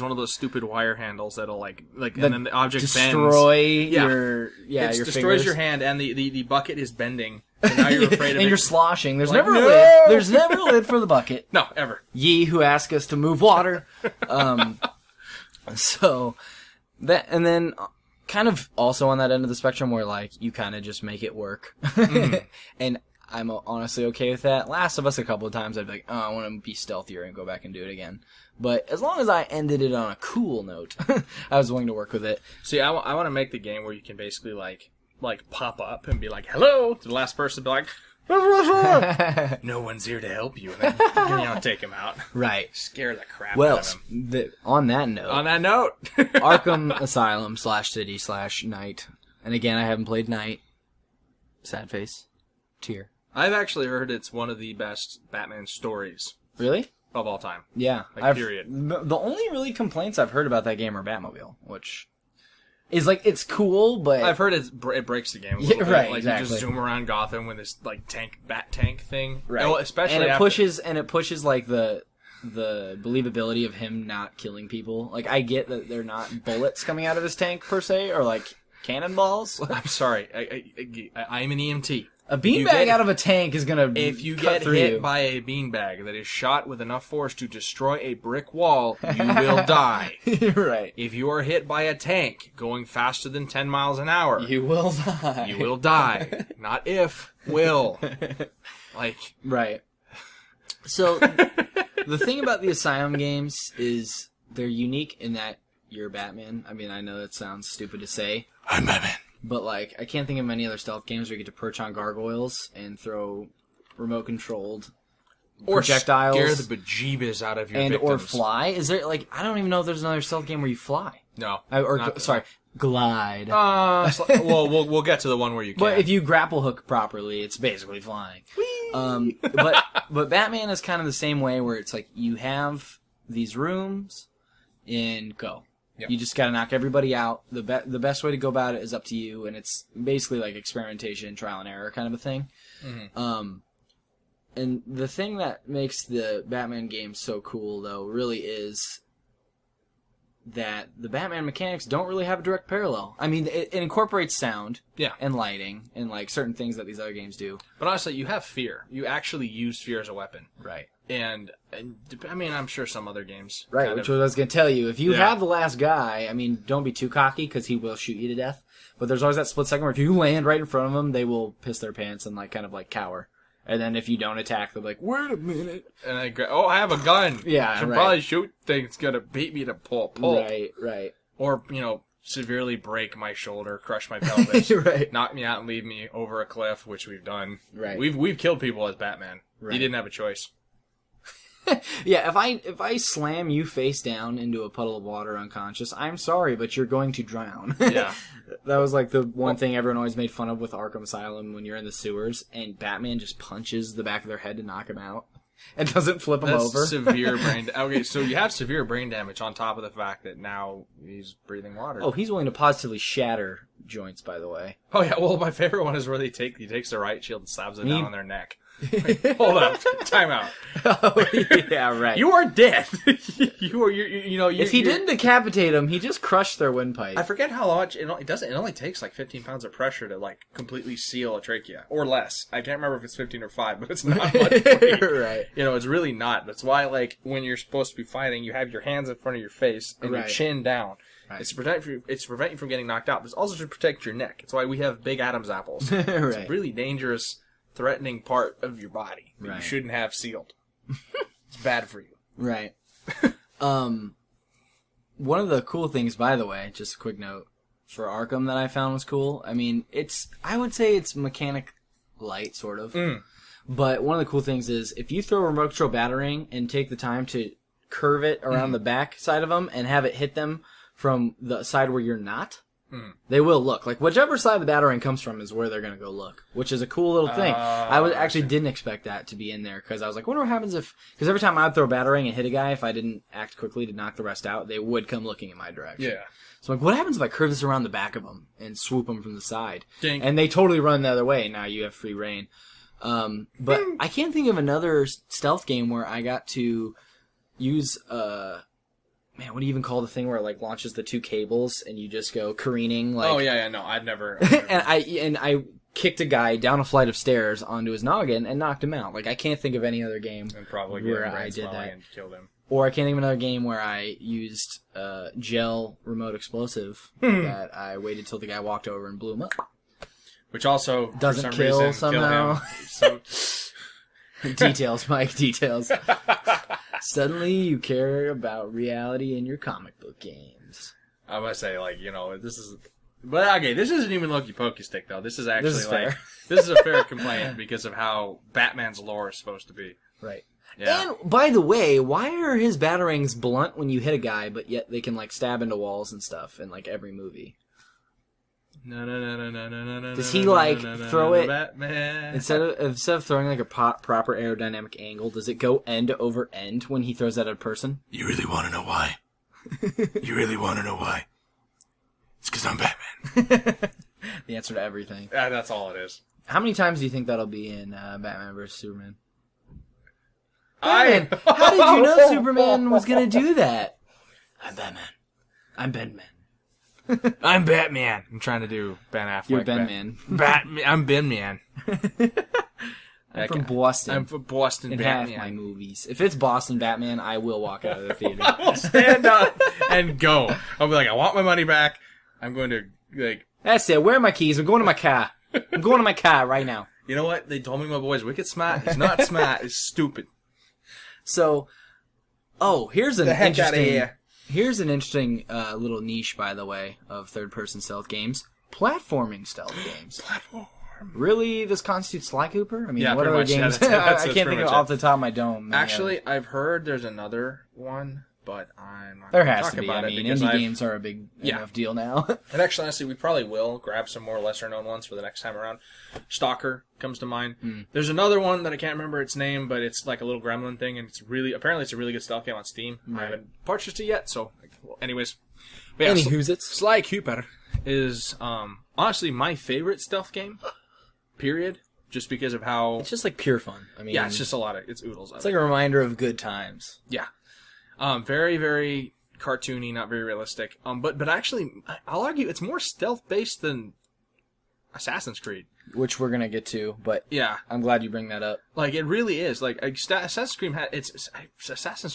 one of those stupid wire handles that'll like and then the object destroy bends. your It destroys fingers. your hand, and the bucket is bending. So now you're afraid of and it. you're sloshing. There's Like, never a no! lid. There's never a lid for the bucket. No, ever. Ye who ask us to move water. So that, and then kind of also on that end of the spectrum where like you kind of just make it work. And I'm honestly okay with that. Last of Us a couple of times I'd be like, oh, I want to be stealthier and go back and do it again. But as long as I ended it on a cool note, I was willing to work with it. See, I want to make the game where you can basically like pop up and be like, hello, to the last person, be like, no one's here to help you, and then take him out. Right. Scare the crap Well, out of him. on that note, Arkham Asylum /City /Night. And again, I haven't played Night. Sad face. Tear. I've actually heard it's one of the best Batman stories Really? of all time. Yeah. Period. The only really complaints I've heard about that game are Batmobile, which is like, it's cool, but I've heard it breaks the game a little bit. right, Like exactly. you just zoom around Gotham with this like bat tank thing. right. Oh, especially and it after, pushes like the believability of him not killing people. Like, I get that they're not bullets coming out of his tank per se, or like cannonballs. I'm sorry, I'm an EMT. A beanbag out of a tank is gonna If you cut get through hit you. by a beanbag that is shot with enough force to destroy a brick wall, you will die. Right. If you are hit by a tank going faster than 10 miles an hour, You will die. you will die. Not if, will. Like, Right. So, the thing about the Asylum games is they're unique in that you're Batman. I mean, I know that sounds stupid to say. I'm Batman. But, like, I can't think of many other stealth games where you get to perch on gargoyles and throw remote-controlled projectiles. Or scare the bejeebus out of your victims. Or fly. Is there, like, I don't even know if there's another stealth game where you fly. No. Glide. Well, we'll get to the one where you can. But if you grapple hook properly, it's basically flying. But Batman is kind of the same way, where it's like you have these rooms and go. Yep. You just got to knock everybody out. The best way to go about it is up to you, and it's basically like experimentation, trial and error kind of a thing. Mm-hmm. And the thing that makes the Batman games so cool, though, really is that the Batman mechanics don't really have a direct parallel. I mean, it incorporates sound and lighting and like certain things that these other games do. But honestly, you have fear. You actually use fear as a weapon. Right. And I mean, I'm sure some other games. Right, kind which of, was I was going to tell you. If you have the last guy, I mean, don't be too cocky because he will shoot you to death. But there's always that split second where if you land right in front of them, they will piss their pants and like kind of like cower. And then if you don't attack, they're like, wait a minute. And I have a gun. Yeah, I should right. probably shoot things gonna beat me to pull. Right. Or, severely break my shoulder, crush my pelvis, Right. knock me out and leave me over a cliff, which we've done. Right. We've killed people as Batman. Right. He didn't have a choice. Yeah, if I slam you face down into a puddle of water unconscious, I'm sorry, but you're going to drown. Yeah. That was like the one thing everyone always made fun of with Arkham Asylum when you're in the sewers and Batman just punches the back of their head to knock him out and doesn't flip him That's over. severe brain. Okay, so you have severe brain damage on top of the fact that now he's breathing water. Oh, he's willing to positively shatter joints, by the way. Oh yeah. Well, my favorite one is where he takes the right shield and slams it down on their neck. Hold up. Time out. Oh, yeah, right. You are dead. If he didn't decapitate him, he just crushed their windpipe. I forget how much it only takes like 15 pounds of pressure to like completely seal a trachea or less. I can't remember if it's 15 or 5, but it's not much weight. Right. It's really not. That's why like when you're supposed to be fighting, you have your hands in front of your face and your chin down. Right. It's to prevent you from getting knocked out, but it's also to protect your neck. It's why we have big Adam's apples. Right. It's a really dangerous, threatening part of your body that Right. you shouldn't have sealed. It's bad for you. Right. One of the cool things, by the way, just a quick note, for Arkham that I found was cool. I mean, I would say it's mechanic light, sort of. But one of the cool things is if you throw a remote control batarang and take the time to curve it around the back side of them and have it hit them from the side where you're not, they will look. Like, whichever side the batarang comes from is where they're going to go look, which is a cool little thing. I didn't expect that to be in there, because I was like, wonder what happens if... Because every time I would throw a batarang and hit a guy, if I didn't act quickly to knock the rest out, they would come looking in my direction. Yeah. So I'm like, what happens if I curve this around the back of them and swoop them from the side? Ding. And they totally run the other way. Now you have free reign. But I can't think of another stealth game where I got to use... Man, what do you even call the thing where it like launches the two cables and you just go careening? Like, oh yeah, no, I'd never. and I kicked a guy down a flight of stairs onto his noggin and knocked him out. Like, I can't think of any other game and probably where I did that. And killed him. Or I can't think of another game where I used gel remote explosive that I waited till the guy walked over and blew him up. Which also doesn't for some kill reason, somehow. Kill him. So Details, Mike, details. Suddenly you care about reality in your comic book games. I must say, like, this is... But, okay, this isn't even Loki Pokey Stick, though. This is actually, This is fair. This is a fair complaint because of how Batman's lore is supposed to be. Right. Yeah. And, by the way, why are his batarangs blunt when you hit a guy, but yet they can, like, stab into walls and stuff in, like, every movie? Does he, like, throw it... Batman. Instead of throwing, like, a proper aerodynamic angle, does it go end over end when he throws that at a person? You really want to know why? You really want to know why? It's because I'm Batman. The answer to everything. Yeah, that's all it is. How many times do you think that'll be in Batman vs. Superman? Batman, how did you know Superman was going to do that? I'm Batman. I'm Batman. I'm Batman. I'm trying to do Ben Affleck. You're Ben Man. I'm Ben Man. I'm from Boston. I'm from Boston in Batman. half my movies. If it's Boston Batman, I will walk out of the theater. I'll stand up and go. I'll be like, I want my money back. I'm going to, like... That's it. Where are my keys? I'm going to my car. I'm going to my car right now. You know what? They told me my boy's wicked smart. He's not smart. He's stupid. So, here's an The heck interesting... outta here. Here's an interesting little niche, by the way, of third-person stealth games. Platforming stealth games. Really? This constitutes Sly Cooper? I mean, Yeah, what pretty other much. Yeah, games? that's I can't think of off the top of my dome. Actually, I've heard there's another one, but I'm not There going to has talk to be. about I it mean, because indie games are a big enough deal now. And actually, honestly, we probably will grab some more lesser-known ones for the next time around. Stalker comes to mind. There's another one that I can't remember its name, but it's like a little gremlin thing, and apparently it's a really good stealth game on Steam. I haven't purchased it yet, so anyways. But yeah, Anywho's it's Sly Cooper is honestly my favorite stealth game, period, just because of how... It's just like pure fun. I mean, yeah, it's just it's oodles. It's like a reminder of good times. Yeah. Very, very cartoony, not very realistic. But actually, I'll argue it's more stealth-based than Assassin's Creed. Which we're going to get to, but yeah, I'm glad you bring that up. Like, it really is. Like, Assassin's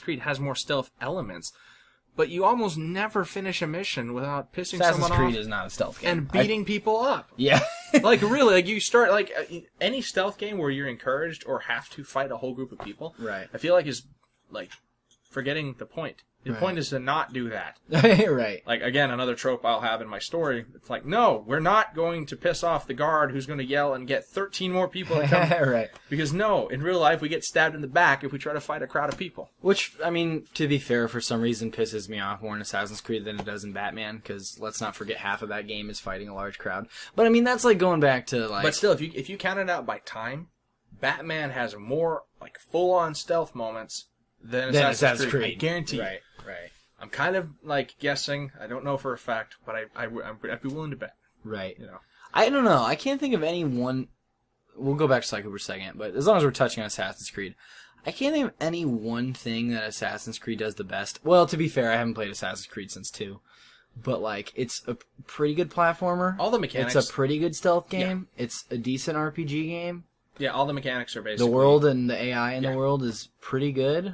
Creed has more stealth elements, but you almost never finish a mission without pissing someone off. Assassin's Creed is not a stealth game. And beating people up. Yeah. Like, really, like, you start, like, any stealth game where you're encouraged or have to fight a whole group of people, right, I feel like is, like, forgetting the point. The point is to not do that. Right. Like, again, another trope I'll have in my story. It's like, no, we're not going to piss off the guard who's going to yell and get 13 more people to come. Right. Because, no, in real life, we get stabbed in the back if we try to fight a crowd of people. Which, I mean, to be fair, for some reason pisses me off more in Assassin's Creed than it does in Batman, because let's not forget half of that game is fighting a large crowd. But, I mean, that's like going back to, like... But still, if you count it out by time, Batman has more, like, full-on stealth moments than Assassin's Creed. I guarantee. Right. I'm kind of, like, guessing. I don't know for a fact, but I'd be willing to bet. Right. You know. I don't know. I can't think of any one... We'll go back to Sly Cooper for a second, but as long as we're touching on Assassin's Creed, I can't think of any one thing that Assassin's Creed does the best. Well, to be fair, I haven't played Assassin's Creed since 2. But, like, it's a pretty good platformer. All the mechanics... It's a pretty good stealth game. Yeah. It's a decent RPG game. Yeah, all the mechanics are basically... The world and the AI in the world is pretty good.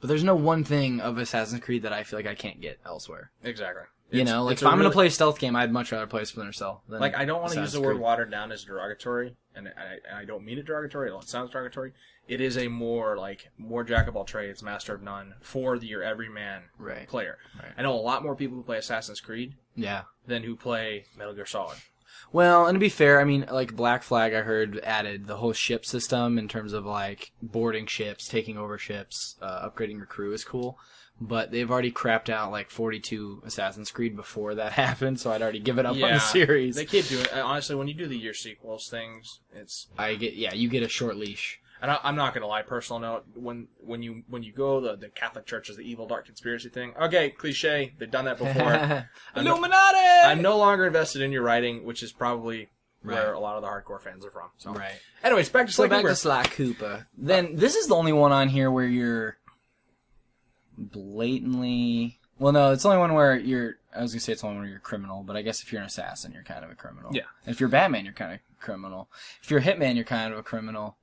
But there's no one thing of Assassin's Creed that I feel like I can't get elsewhere. Exactly. You know, like it's if I'm really- going to play a stealth game, I'd much rather play Splinter Cell. Than Like, I don't want to use the word Creed. watered down as derogatory, and I don't mean it derogatory. It sounds derogatory. It is a more jack of all trades, master of none for your everyman Right. player. Right. I know a lot more people who play Assassin's Creed Yeah. than who play Metal Gear Solid. Well, and to be fair, I mean, like Black Flag, I heard added the whole ship system in terms of like boarding ships, taking over ships, upgrading your crew is cool. But they've already crapped out like 42 Assassin's Creed before that happened, so I'd already given up on the series. They keep doing. Honestly, when you do the year sequels things, it's. You get a short leash. And I'm not gonna lie. Personal note: when you go the Catholic Church is the evil dark conspiracy thing. Okay, cliche. They've done that before. Illuminati. I'm no longer invested in your writing, which is probably where a lot of the hardcore fans are from. So. Right. Anyways, back to So Sly back Cooper. to Sly Cooper. Then this is the only one on here where you're blatantly. Well, no, it's the only one where you're. I was gonna say it's the only one where you're a criminal, but I guess if you're an assassin, you're kind of a criminal. Yeah. And if you're Batman, you're kind of a criminal. If you're a hitman, you're kind of a criminal.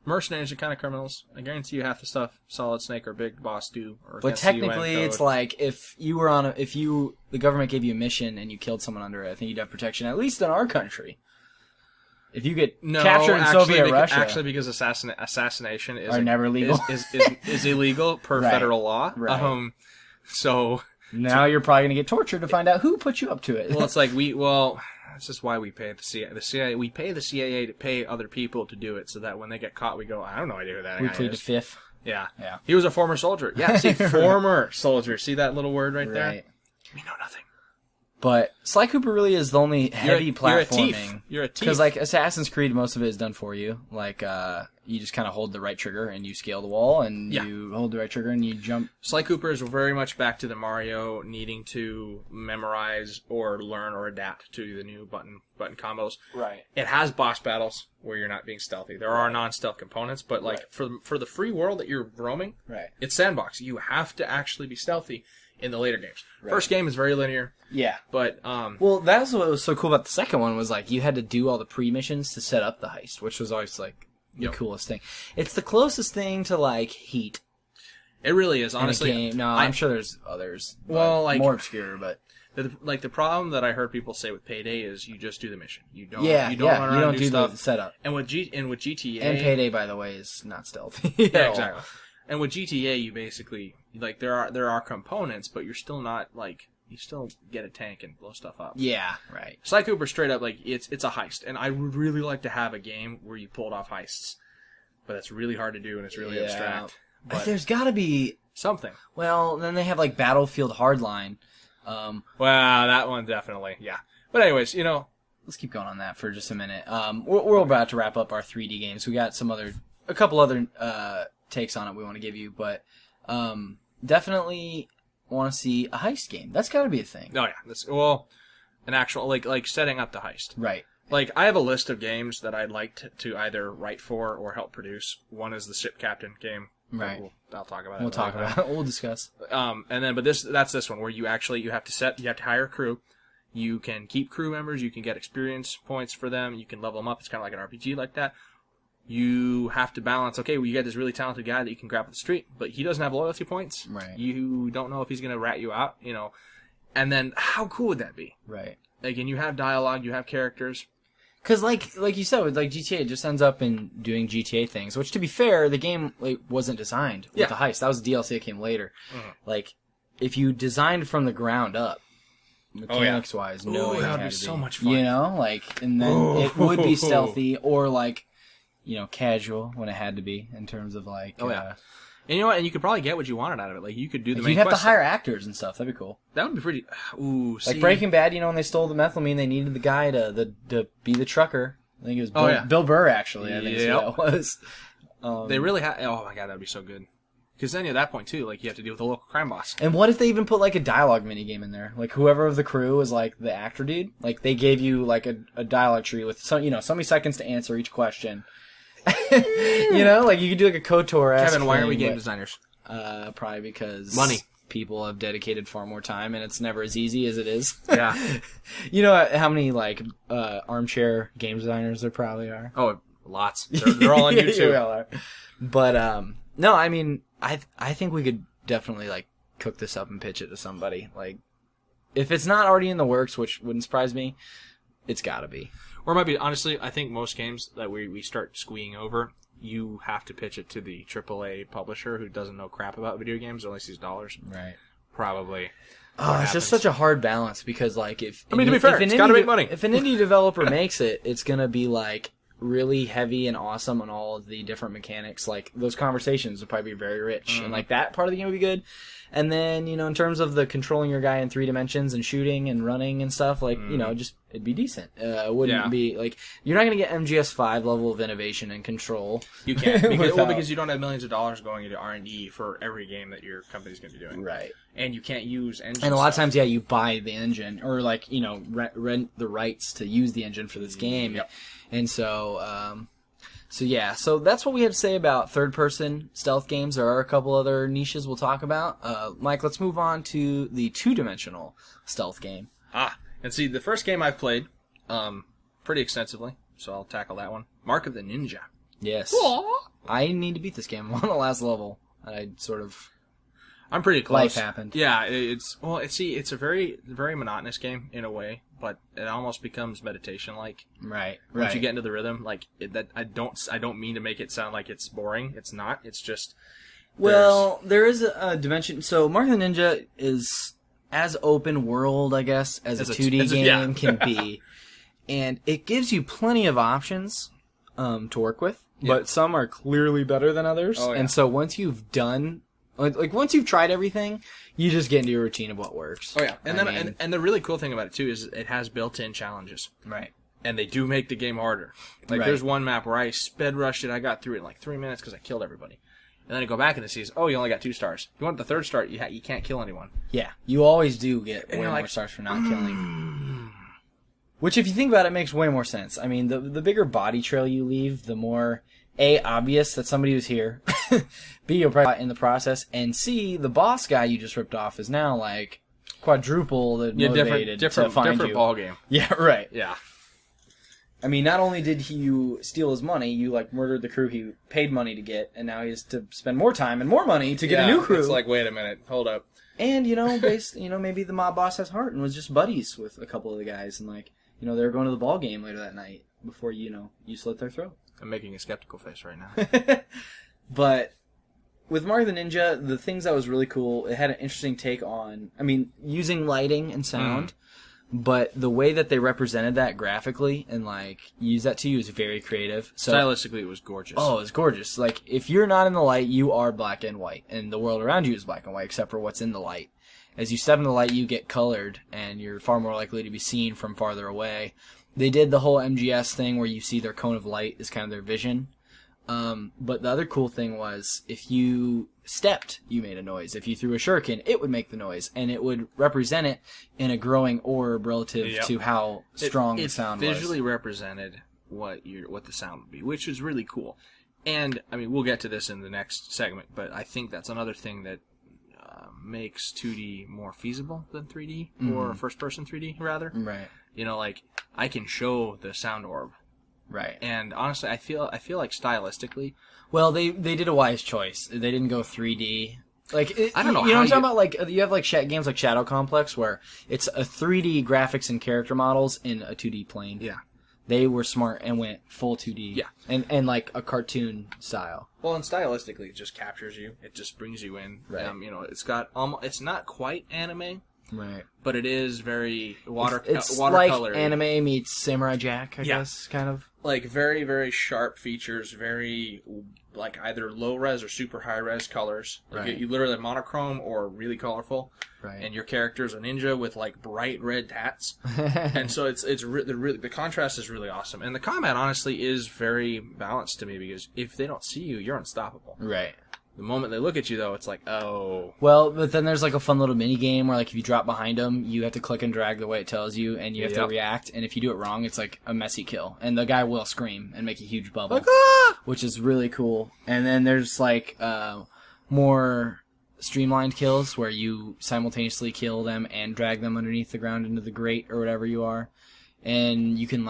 Mercenaries are kind of criminals. I guarantee you half the stuff Solid Snake or Big Boss do. Or But against the UN technically, code. it's like if the government gave you a mission and you killed someone under it, I think you'd have protection. At least in our country. If you get captured in Soviet Russia, Actually, because assassination is are never legal. is illegal per Right. federal law. Right. So now you're probably gonna get tortured to find out who put you up to it. well, it's like this is why we pay the CIA. The CIA we pay the CIA to pay other people to do it, so that when they get caught, we go, I don't know idea who that we guy plead the is. fifth. Yeah, Yeah. He was a former soldier. Yeah, see, former soldier. See that little word right there? Right. We know nothing. But Sly Cooper really is the only heavy platforming. You're a thief. Because like Assassin's Creed, most of it is done for you. Like you just kind of hold the right trigger and you scale the wall, and you hold the right trigger and you jump. Sly Cooper is very much back to the Mario needing to memorize or learn or adapt to the new button combos. Right. It has boss battles where you're not being stealthy. There are non-stealth components, but like for the free world that you're roaming, it's sandbox. You have to actually be stealthy in the later games. First game is very linear. Yeah. But well, that's what was so cool about the second one was like you had to do all the pre-missions to set up the heist, which was always like the coolest thing. It's the closest thing to like Heat. It really is, honestly. In a game. No, I'm sure there's others. Well, like more obscure, but the problem that I heard people say with Payday is you just do the mission. You don't. Yeah, you don't run around you don't and do do stuff. the setup. And with GTA And Payday, by the way, is not stealthy. Yeah, exactly. And with GTA, you basically like there are components, but you're still not like you still get a tank and blow stuff up. Yeah, right. Sly Cooper straight up like it's a heist, and I would really like to have a game where you pulled off heists, but it's really hard to do and it's really abstract. But there's got to be something. Well, then they have like Battlefield Hardline. Well, that one definitely, yeah. But anyways, let's keep going on that for just a minute. We're about to wrap up our 3D games. We got a couple other takes on it we want to give you, but definitely want to see a heist game. That's got to be a thing. Oh yeah, an actual like setting up the heist. Right. Like I have a list of games that I'd like to either write for or help produce. One is the Ship Captain game. Right. I'll talk about it. We'll talk about it. We'll discuss. And then, but that's this one where you have to hire a crew. You can keep crew members. You can get experience points for them. You can level them up. It's kind of like an RPG like that. You have to balance, okay, well, you get this really talented guy that you can grab at the street, but he doesn't have loyalty points. Right. You don't know if he's going to rat you out, And then, how cool would that be? Right. Like, and you have dialogue, you have characters. Because, like you said, with like GTA, it just ends up in doing GTA things. Which, to be fair, the game wasn't designed with the heist. That was the DLC that came later. Mm-hmm. Like, if you designed from the ground up, mechanics-wise, knowing that how would be to so much fun. And then it would be stealthy or casual when it had to be in terms of like. And you know what? And you could probably get what you wanted out of it. Like you could do the main. You'd have quest. to hire actors and stuff. That'd be cool. That would be pretty. Ooh, like Breaking Bad. When they stole the methylamine, they needed the guy to be the trucker. I think it was Bill Burr. Actually, I think that was. They really had. Oh my god, that'd be so good. Because then at that point too, like you have to deal with the local crime boss. And what if they even put like a dialogue minigame in there? Like whoever of the crew is like the actor dude. Like they gave you like a dialogue tree with so many seconds to answer each question. Like you could do like a KOTOR. Kevin, why are we game designers? Probably because money. People have dedicated far more time, and it's never as easy as it is. Yeah. You know how many armchair game designers there probably are? Oh, lots. They're all on YouTube. We all are. But no, I mean, I think we could definitely cook this up and pitch it to somebody. If it's not already in the works, which wouldn't surprise me, it's got to be. Or it might be, honestly, I think most games that we start squeeing over, you have to pitch it to the AAA publisher who doesn't know crap about video games, only sees dollars. Right. Probably. Oh, it's just such a hard balance because, like, if... I mean, to be fair, it's got to make money. If an indie developer makes it, it's going to be, like, really heavy and awesome on all of the different mechanics. Like, those conversations would probably be very rich. And, like, that part of the game would be good. And then, you know, in terms of the controlling your guy in 3 dimensions and shooting and running and stuff, like, you know, just, it'd be decent. It wouldn't be, like, you're not going to get MGS5 level of innovation and control. You can't. Because you don't have millions of dollars going into R&D for every game that your company's going to be doing. Right. And you can't use engine And a lot of stuff. times, you buy the engine or, like, you know, rent the rights to use the engine for this game. Yep. And so, so that's what we have to say about third-person stealth games. There are a couple other niches we'll talk about. Mike, let's move on to the two-dimensional stealth game. And see, the first game I've played pretty extensively, so I'll tackle that one. Mark of the Ninja. Yes. I need to beat this game. I'm on the last level. I'm pretty close. Life happened. Yeah, it's a very, very monotonous game in a way, but it almost becomes meditation-like. Right. Once you get into the rhythm, like I don't mean to make it sound like it's boring. It's not. It's just. Well, there is a dimension. So, Mark of the Ninja is as open world, I guess, as a 2D game can be, and it gives you plenty of options to work with. But some are clearly better than others, and so once you've done. Like once you've tried everything, you just get into a routine of what works. Oh yeah, and the really cool thing about it too is it has built-in challenges. Right. And they do make the game harder. Like there's one map where I sped rushed it. I got through it in like 3 minutes because I killed everybody. And then I go back and it says, "Oh, you only got 2 stars. If you want the 3rd star, you can't kill anyone." Yeah, you always do get way more like, stars for not killing. Which, if you think about it, makes way more sense. I mean, the bigger body trail you leave, the more A, obvious that somebody was here. B, you'll probably in the process, and C, the boss guy you just ripped off is now like quadruple the motivated to find different you. ball game. Yeah, right. Yeah. I mean, not only did you steal his money, you like murdered the crew he paid money to get, and now he has to spend more time and more money to get a new crew. It's like, wait a minute, hold up. And maybe the mob boss has heart and was just buddies with a couple of the guys, and like they were going to the ball game later that night before you slit their throat. I'm making a skeptical face right now. But with Mario the Ninja, the things that was really cool, it had an interesting take on, using lighting and sound, but the way that they represented that graphically and, use that to use very creative. So, stylistically, it was gorgeous. Oh, it's gorgeous. Like, if you're not in the light, you are black and white, and the world around you is black and white, except for what's in the light. As you step in the light, you get colored, and you're far more likely to be seen from farther away. They did the whole MGS thing where you see their cone of light is kind of their vision. But the other cool thing was if you stepped, you made a noise. If you threw a shuriken, it would make the noise, and it would represent it in a growing orb relative to how strong the sound was. It visually represented what the sound would be, which is really cool. And, we'll get to this in the next segment, but I think that's another thing that makes 2D more feasible than 3D, or first-person 3D, rather. Right. I can show the sound orb. Right. And honestly, I feel like stylistically, well, they did a wise choice. They didn't go 3D. I don't know. You know what I'm talking about? You have games like Shadow Complex where it's a 3D graphics and character models in a 2D plane. Yeah. They were smart and went full 2D. Yeah. And like a cartoon style. Well, and stylistically, it just captures you. It just brings you in. Right. It's got it's not quite anime. Right. But it is very It's watercolor. like anime meets Samurai Jack, I guess, kind of. Very, very sharp features, very, either low-res or super high-res colors. Right. You literally monochrome or really colorful. Right. And your character's a ninja with, bright red tats. And so the contrast is really awesome. And the combat, honestly, is very balanced to me because if they don't see you, you're unstoppable. Right. The moment they look at you, though, it's like, oh. Well, but then there's a fun little mini game where if you drop behind them, you have to click and drag the way it tells you, and you have to react. And if you do it wrong, it's a messy kill, and the guy will scream and make a huge bubble, which is really cool. And then there's more streamlined kills where you simultaneously kill them and drag them underneath the ground into the grate or whatever you are, and you can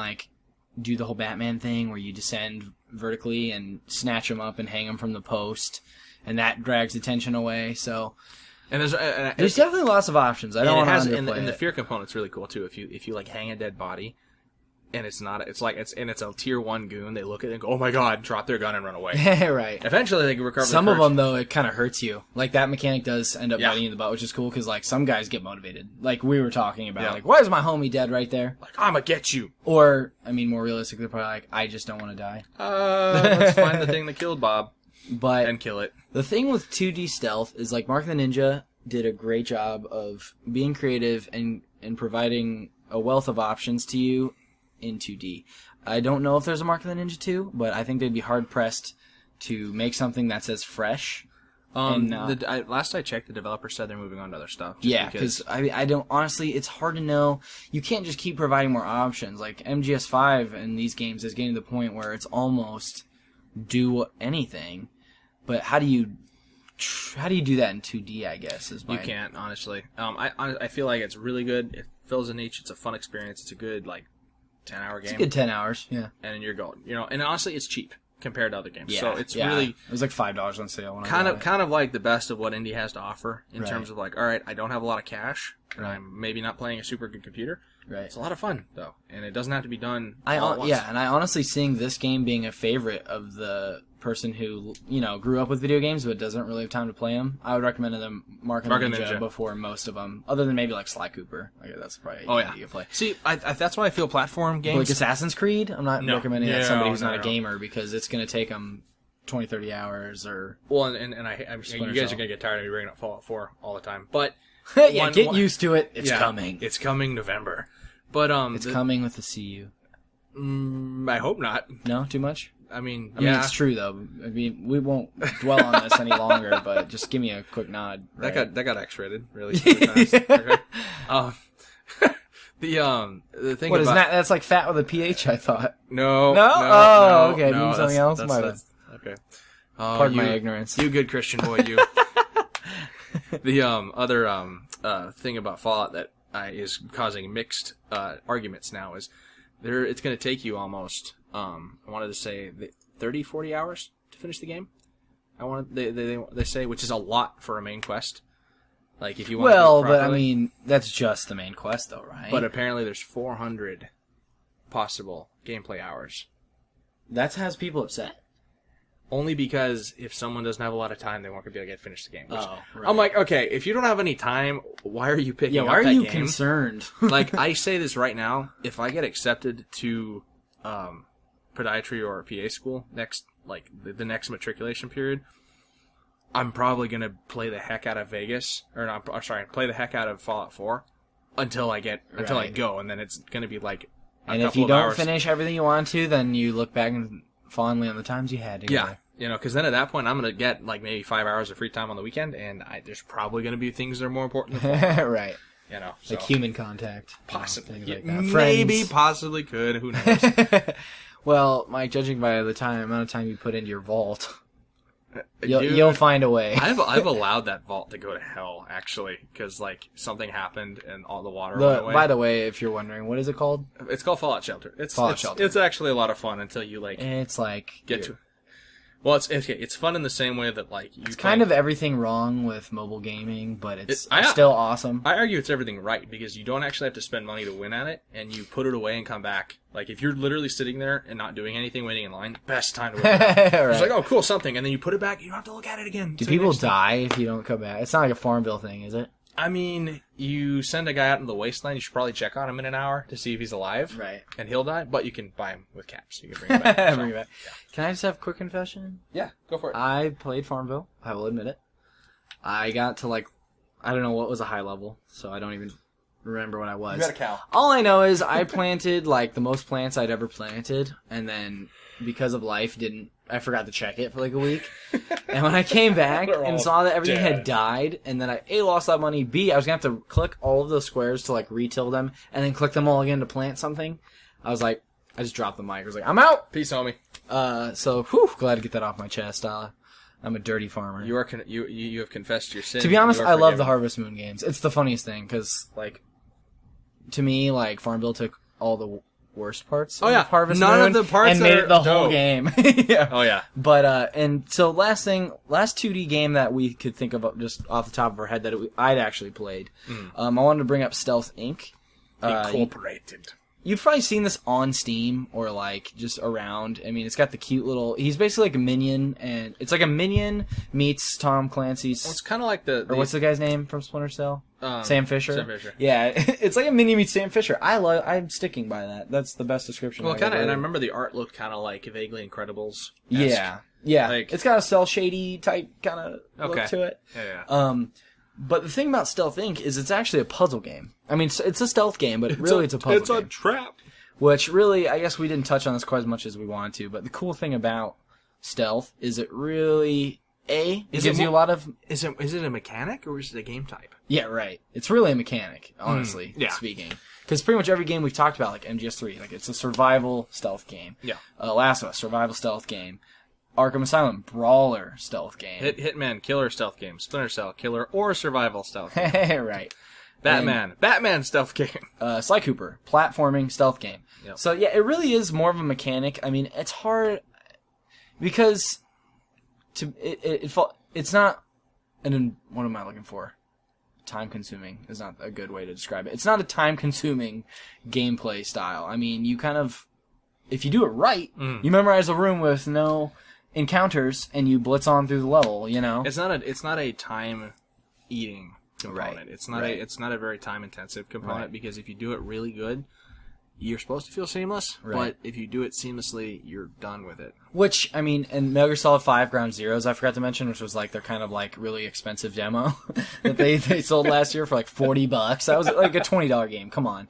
do the whole Batman thing where you descend vertically and snatch them up and hang them from the post. And that drags attention away. So, And There's definitely lots of options. I don't want to underplay and the it. fear component's really cool too. If you like hang a dead body, and it's a tier 1 goon, they look at it and go, "Oh my god!" Drop their gun and run away. Right. Eventually, they can recover. Some the of courage. them though, it kind of hurts you. Like that mechanic does end up Yeah. biting you in the butt, which is cool because like some guys get motivated. Like we were talking about, Yeah. like why is my homie dead right there? Like, I'ma get you. Or I mean, more realistically, they're probably like, I just don't want to die. Let's find the thing that killed Bob But and kill it. the thing with 2D stealth is like Mark the Ninja did a great job of being creative and providing a wealth of options to you in 2D. I don't know if there's a Mark the Ninja 2, but I think they'd be hard pressed to make something that's as fresh. Last I checked, the developer said they're moving on to other stuff. Yeah, because I don't honestly. It's hard to know. You can't just keep providing more options. Like MGS5 in these games is getting to the point where it's almost do anything. But how do you do that in 2D? I guess is my... You can't, honestly. I feel like it's really good. It fills a niche. It's a fun experience. It's a good 10-hour game. It's a good 10 hours. Yeah. And you're going. And honestly, it's cheap compared to other games. Yeah. So it's yeah. really It was like $5 on sale. When kind I of got it. like the best of what indie has to offer in Right. terms of all right, I don't have a lot of cash, and Right. I'm maybe not playing a super good computer. Right. It's a lot of fun though, and it doesn't have to be done all at once. Yeah, and I honestly seeing this game being a favorite of the person who grew up with video games but doesn't really have time to play them. I would recommend them Mark and Ninja before most of them, other than maybe like Sly Cooper. That's probably easy to play. See, that's why I feel platform games But like Assassin's Creed, I'm not recommending that to somebody who's not a no. gamer because it's going to take them 20, 30 hours or... Well, and I'm you Splinter guys Cell. are gonna get tired of me bringing up Fallout 4 all the time, but yeah, get used to it. It's coming. It's coming November, but It's coming with the CU. I hope not. No, too much? I mean, it's true though. I mean, we won't dwell on this any longer, but just give me a quick nod. Right? That got X-rated really fast. Okay. The thing What is about that? That's like fat with a PH, I thought. no. Oh, okay. No, Means something else? that's okay. Pardon my ignorance. You good Christian boy, you. The other thing about Fallout that is causing mixed arguments now is it's going to take you almost I wanted to say 30, 40 hours to finish the game. They say, which is a lot for a main quest. Like if you want to do it but I properly. mean, that's just the main quest, though, right? But apparently there's 400 possible gameplay hours. that has people upset. Only because if someone doesn't have a lot of time, they won't be able to finish the game. Which, Oh, right. I'm like, okay, if you don't have any time, why are you picking up why are that you game? concerned? Like, I say this right now, if I get accepted to podiatry or PA school the next matriculation period, I'm probably going to play the heck out of Vegas, play the heck out of Fallout 4 until I go, and then it's going to be like a And if couple you of don't hours. finish everything you want to, then you look back and fondly on the times you had together. Yeah, because then at that point, I'm going to get maybe 5 hours of free time on the weekend, and there's probably going to be things that are more important than Fallout. Right. So. Like human contact. Possibly. Things like Yeah, that. maybe, Friends. possibly could. Who knows? Well, Mike, judging by the amount of time you put into your vault, Dude, you'll find a way. I've allowed that vault to go to hell, actually, because something happened and all the water went away. By the way, if you're wondering, what is it called? It's called Fallout Shelter. Fallout Shelter. It's actually a lot of fun until you It's like get to. Well, it's fun in the same way that it's kind of everything wrong with mobile gaming, but it's I- still awesome. I argue it's everything right because you don't actually have to spend money to win at it, and you put it away and come back. Like if you're literally sitting there and not doing anything, waiting in line, best time to win. It's Right. like, oh, cool, something, and then you put it back. You don't have to look at it again. Do See you people next time. die if you don't come back? It's not like a Farmville thing, is it? I mean, you send a guy out in the wasteland. You should probably check on him in an hour to see if he's alive. Right. And he'll die, but you can buy him with caps. You can bring him back. So, Bring it back. Can I just have a quick confession? Yeah, go for it. I played Farmville. I will admit it. I got to I don't know what was a high level, so I don't even remember what I was. You got a cow. All I know is I planted the most plants I'd ever planted, and then because of life, I forgot to check it for a week. And when I came back They're all and saw that everything dead. had died, and then I A, lost that money, B, I was gonna have to click all of those squares to retill them, and then click them all again to plant something. I was like, I just dropped the mic. I was like, I'm out. Peace, homie. So glad to get that off my chest. I'm a dirty farmer. You are you have confessed your sin. To be honest, You are I love forgiven. the Harvest Moon games. It's the funniest thing because, to me, Farmville took all the worst parts. Oh, yeah. of Harvest None Moon of the parts and that made are it the whole dope. game. Yeah. Oh, yeah. But and so last 2D game that we could think of just off the top of our head that I'd actually played. I wanted to bring up Stealth Inc. Incorporated. You've probably seen this on Steam or like just around. I mean, it's got the cute little. He's basically like a minion, and it's like a minion meets Tom Clancy's. Well, it's kind of like the or what's the guy's name from Splinter Cell? Sam Fisher. Sam Fisher. Yeah, it's like a minion meets Sam Fisher. I'm sticking by that. That's the best description. Well, I've kind of, ever and I heard. remember the art looked kind of like vaguely Incredibles. Yeah, yeah. Like- It's got a cell shady type kind of look Okay. to it. Yeah. But the thing about Stealth Inc. is it's actually a puzzle game. I mean, it's a stealth game, but really it's a puzzle game. trap. Which really, I guess we didn't touch on this quite as much as we wanted to, but the cool thing about stealth is it really, it gives you a lot of... Is it a mechanic or is it a game type? Yeah, right. It's really a mechanic, honestly, yeah. speaking. Because pretty much every game we've talked about, like MGS3, like it's a survival stealth game. Yeah. Last of Us, survival stealth game. Arkham Asylum, brawler stealth game. Hitman, killer stealth game. Splinter Cell, killer or survival stealth game. Right. Batman stealth game. Sly Cooper, platforming stealth game. Yep. So yeah, it really is more of a mechanic. I mean, it's hard because it's not what am I looking for? Time consuming is not a good way to describe it. It's not a time consuming gameplay style. I mean, you kind of, if you do it right, you memorize a room with no encounters and you blitz on through the level. You know, It's not a time eating component. Right. It's not a very time intensive component Right. because if you do it really good, you're supposed to feel seamless. Right. But if you do it seamlessly, you're done with it. which I mean, and Metal Gear Solid 5 Ground Zeroes I forgot to mention, which was like their kind of like really expensive demo that they sold last year for like $40. That was like a $20 game. Come on,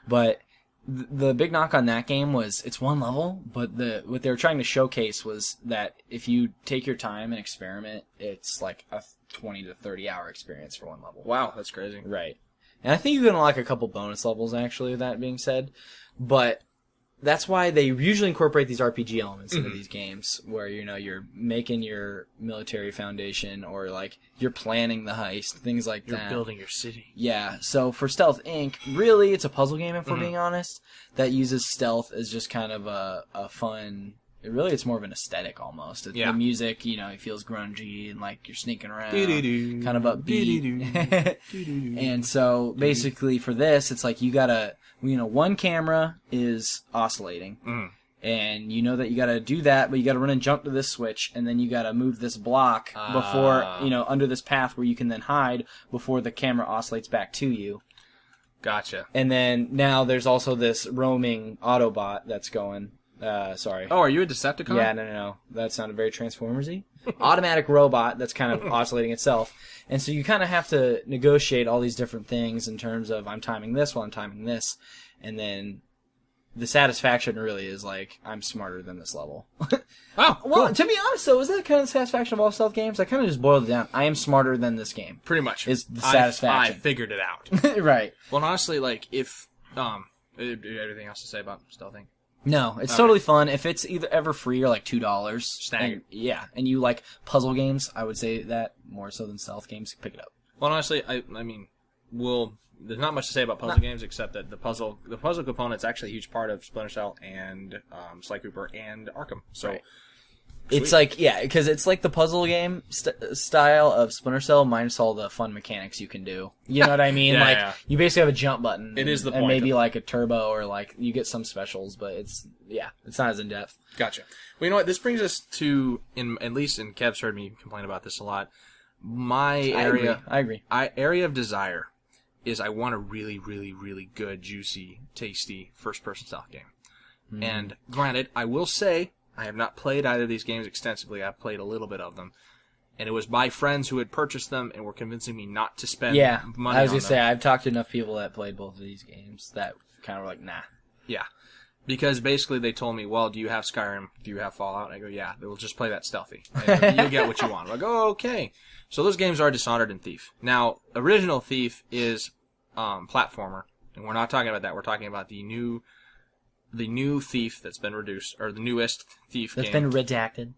but. The big knock on that game was it's one level, but what they were trying to showcase was that if you take your time and experiment, it's like a 20 to 30 hour experience for one level. Wow, that's crazy. Right. And I think you can unlock a couple bonus levels, actually, that being said. But that's why they usually incorporate these RPG elements into these games, where, you know, you're making your military foundation, or, like, you're planning the heist, things like You're that. building your city. Yeah, so for Stealth Inc., really, it's a puzzle game, if we're being honest, that uses stealth as just kind of a fun... Really, it's more of an aesthetic, almost. Yeah. The music, you know, it feels grungy, and, like, you're sneaking around, Doo-doo-doo. kind of upbeat. Doo-doo-doo. And so, basically, for this, it's like you gotta... You know, one camera is oscillating, and you know that you gotta do that, but you gotta run and jump to this switch, and then you gotta move this block before, you know, under this path where you can then hide before the camera oscillates back to you. Gotcha. And then now there's also this roaming Autobot that's going. Sorry. Oh, are you a Decepticon? Yeah, no. That sounded very Transformers-y. Automatic robot that's kind of oscillating itself. And so you kind of have to negotiate all these different things in terms of I'm timing this while I'm timing this. And then the satisfaction really is like, I'm smarter than this level. Oh, Well, cool. to be honest, though, is that kind of the satisfaction of all stealth games? I kind of just boiled it down. I am smarter than this game. Pretty much. Is the I satisfaction. figured it out. Right. Well, and honestly, like, if... Everything else to say about Stealthing? No, it's totally fun. If it's either ever free or like $2, Snag it. and you like puzzle games, I would say that more so than stealth games. Pick it up. Well, honestly, I mean, there's not much to say about puzzle games except that the puzzle component's actually a huge part of Splinter Cell and Sly Cooper and Arkham. So Right. It's like, yeah, because it's like the puzzle game style of Splinter Cell minus all the fun mechanics you can do. You know what I mean? Yeah, like, yeah. you basically have a jump button. It is the and point maybe of- like a turbo or like, you get some specials, but it's not as in-depth. Gotcha. Well, you know what? This brings us to, at least, and Kev's heard me complain about this a lot, my area... I agree. Area of desire is I want a really, really, really good, juicy, tasty first-person stealth game. And granted, I will say, I have not played either of these games extensively. I've played a little bit of them. And it was by friends who had purchased them and were convincing me not to spend money Yeah, on I was them. going to say, I've talked to enough people that played both of these games that kind of were like, nah. Yeah. Because basically they told me, well, do you have Skyrim? Do you have Fallout? And I go, yeah. We'll just play that stealthy. And you'll get what you want. I'm like, oh, okay. So those games are Dishonored and Thief. Now, original Thief is platformer. And we're not talking about that. We're talking about the new Thief that's been reduced, or the newest Thief That's game. been redacted.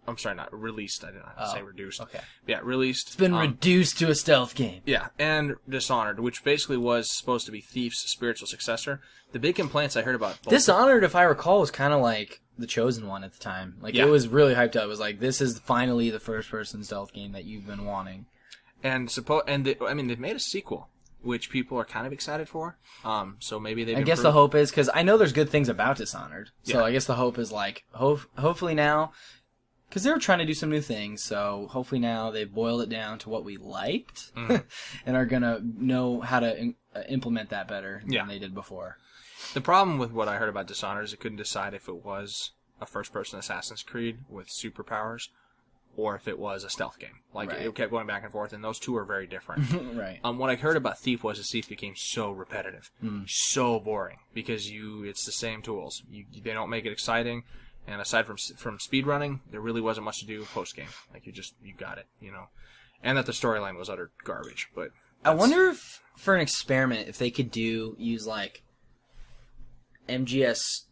I'm sorry, not released. I didn't have to say reduced. Okay. Yeah, released. It's been reduced to a stealth game. Yeah, and Dishonored, which basically was supposed to be Thief's spiritual successor. The big complaints I heard about Dishonored, if I recall, was kind of like the chosen one at the time. Like, Yeah. it was really hyped up. It was like, this is finally the first-person stealth game that you've been wanting. And they've made a sequel, which people are kind of excited for. So maybe they. I guess the hope is, because I know there's good things about Dishonored. So Yeah. I guess the hope is like, hopefully now, because they were trying to do some new things. So hopefully now they've boiled it down to what we liked, and are gonna know how to implement that better than they did before. The problem with what I heard about Dishonored is I couldn't decide if it was a first-person Assassin's Creed with superpowers, or if it was a stealth game. Like, Right. it kept going back and forth, and those two are very different. Right. What I heard about Thief was Thief became so repetitive, so boring, because it's the same tools. They don't make it exciting, and aside from speedrunning, there really wasn't much to do post-game. Like, you got it, And that the storyline was utter garbage, but... I wonder if, for an experiment, if they could use like MGS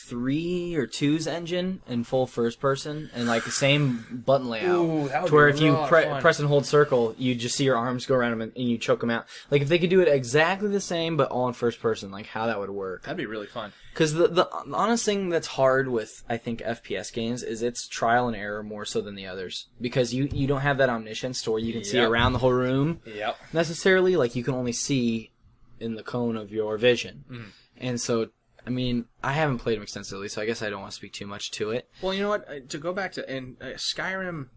3 or 2's engine in full first person and like the same button layout. Ooh, that would to where be if you a lot of fun. press and hold circle, you just see your arms go around them and you choke them out. Like if they could do it exactly the same but all in first person, like how that would work. That'd be really fun. Because the honest thing that's hard with, I think, FPS games is it's trial and error more so than the others. Because you don't have that omniscience to where you can see Yep. around the whole room Yep. necessarily. Like you can only see in the cone of your vision. And so, I mean, I haven't played them extensively, so I guess I don't want to speak too much to it. Well, you know what? To go back to Skyrim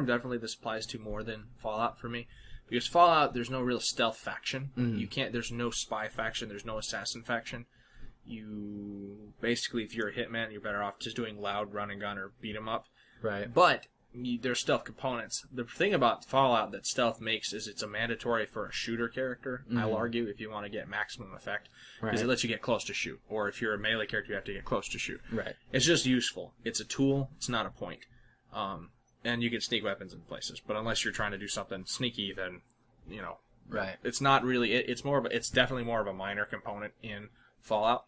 definitely this applies to more than Fallout for me, because Fallout there's no real stealth faction. You can't. There's no spy faction. There's no assassin faction. You basically, if you're a hitman, you're better off just doing loud run and gun or beat 'em up. Right. But there's stealth components. The thing about Fallout that stealth makes is it's a mandatory for a shooter character. I'll argue if you want to get maximum effect, because it lets you get close to shoot. Or if you're a melee character, you have to get close to shoot. Right. It's just useful. It's a tool. It's not a point. And you can sneak weapons in places. But unless you're trying to do something sneaky, then Right. it's not really. It's definitely more of a minor component in Fallout.